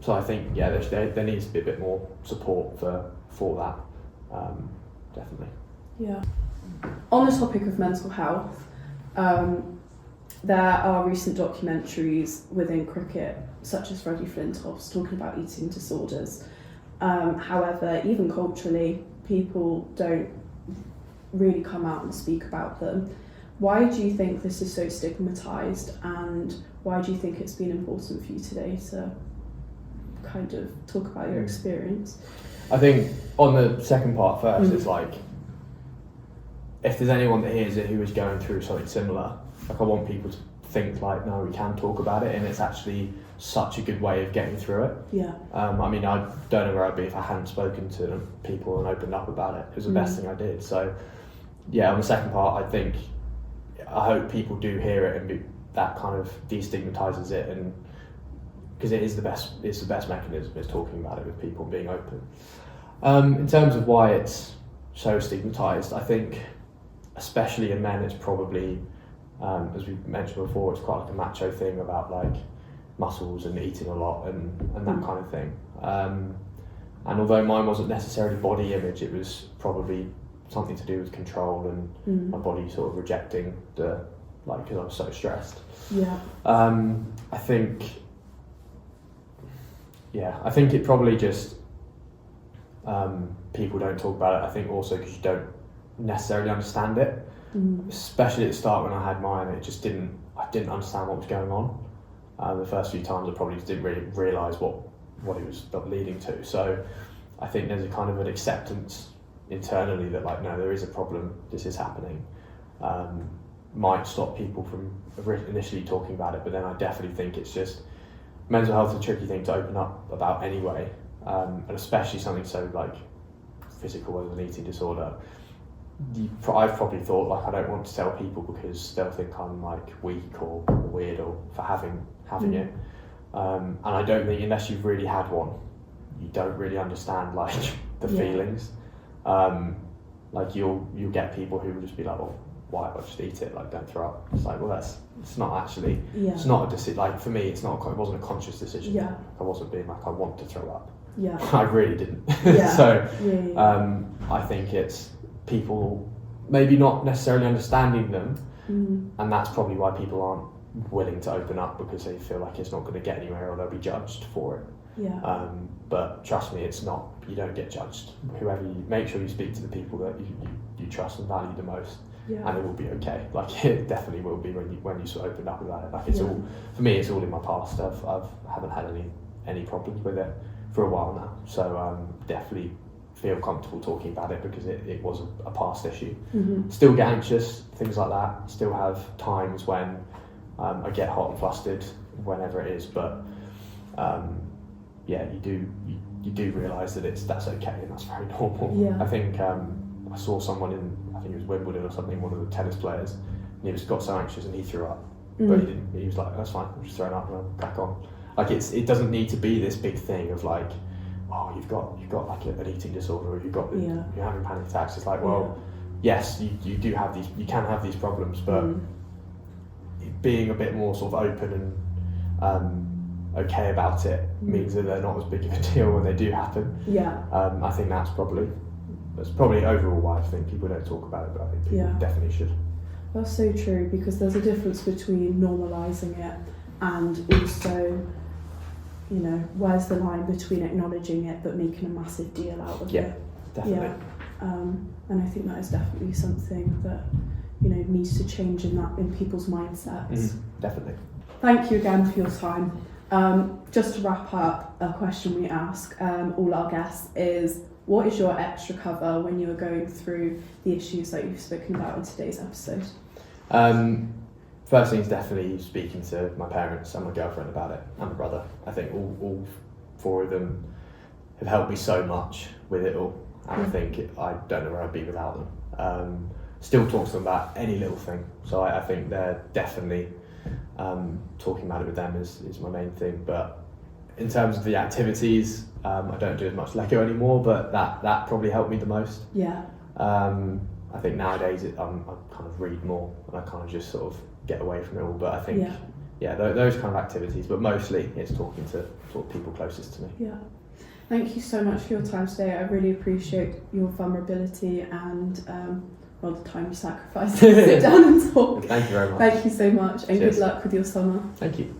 So I think there needs to be a bit more support for that, definitely. On the topic of mental health, there are recent documentaries within cricket, such as Freddie Flintoff's, talking about eating disorders. However, even culturally, people don't really come out and speak about them. Why do you think this is so stigmatised, and why do you think it's been important for you today to kind of talk about your experience? I think on the second part first, it's like, if there's anyone that hears it who is going through something similar, like I want people to think like, no, we can talk about it, and it's actually such a good way of getting through it. I mean, I don't know where I'd be if I hadn't spoken to people and opened up about it. It was the best thing I did. So on the second part, I hope people do hear it, and that kind of destigmatizes it, and because it's the best mechanism, is talking about it with people, being open. In terms of why it's so stigmatized, I think especially in men, it's probably as we mentioned before, it's quite like a macho thing about like muscles and eating a lot and that kind of thing. And although mine wasn't necessarily body image, it was probably something to do with control and my body sort of rejecting because I was so stressed. I think it probably just people don't talk about it. I think also because you don't necessarily understand it. Especially at the start when I had mine, I didn't understand what was going on. The first few times I probably just didn't really realise what it was leading to. So I think there's a kind of an acceptance internally that like, no, there is a problem, this is happening. Might stop people from initially talking about it, but then I definitely think it's just mental health is a tricky thing to open up about anyway, and especially something so like physical as an eating disorder. I've probably thought like I don't want to tell people because they'll think I'm like weak or weird or for having it, and I don't think unless you've really had one, you don't really understand like the feelings. Like you'll get people who will just be like, well, why don't I just eat it? Like don't throw up. It's like, well, it's not actually. It's not a decision. Like for me, it wasn't a conscious decision. I wasn't being like I want to throw up. I really didn't. So I think it's people maybe not necessarily understanding them, and that's probably why people aren't willing to open up, because they feel like it's not going to get anywhere or they'll be judged for it. But trust me, it's not. You don't get judged. Whoever you make sure you speak to the people that you trust and value the most, Yeah. and it will be okay. Like it definitely will be when you sort of open up about it. Like it's Yeah. all, for me, it's all in my past. I haven't had any problems with it for a while now, so definitely feel comfortable talking about it because it was a past issue. Mm-hmm. Still get anxious, things like that. Still have times when I get hot and flustered, whenever it is, but yeah, you do realise that that's okay and that's very normal. Yeah. I think I saw someone I think it was Wimbledon or something, one of the tennis players, and he got so anxious and he threw up, but he didn't. He was like, "That's fine, I'm just throwing up and I'll crack on." Like it doesn't need to be this big thing of like, oh, you've got like an eating disorder, or you're having panic attacks. It's like, well, yes, you do have these, you can have these problems, but being a bit more sort of open and okay about it means that they're not as big of a deal when they do happen. Yeah. I think that's probably overall why I think people don't talk about it, but I think people definitely should. That's so true, because there's a difference between normalising it and also, you know, where's the line between acknowledging it but making a massive deal out of it. Definitely. Yeah. And I think that is definitely something that, you know, needs to change in people's mindsets. Definitely. Thank you again for your time. Just to wrap up, a question we ask all our guests is, what is your extra cover when you are going through the issues that you've spoken about in today's episode? First thing is definitely speaking to my parents and my girlfriend about it, and my brother. I think all four of them have helped me so much with it all, and I think I don't know where I'd be without them. Still talk to them about any little thing, so I think they're definitely talking about it with them is my main thing. But in terms of the activities, I don't do as much Lego anymore, but that probably helped me the most. Yeah. I think nowadays I kind of read more and I kind of just sort of get away from it all. But I think those kind of activities, but mostly it's talking to people closest to me. Yeah. Thank you so much for your time today. I really appreciate your vulnerability and the time you sacrificed to sit down and talk. Thank you very much. Thank you so much, and Cheers. good luck with your summer. Thank you.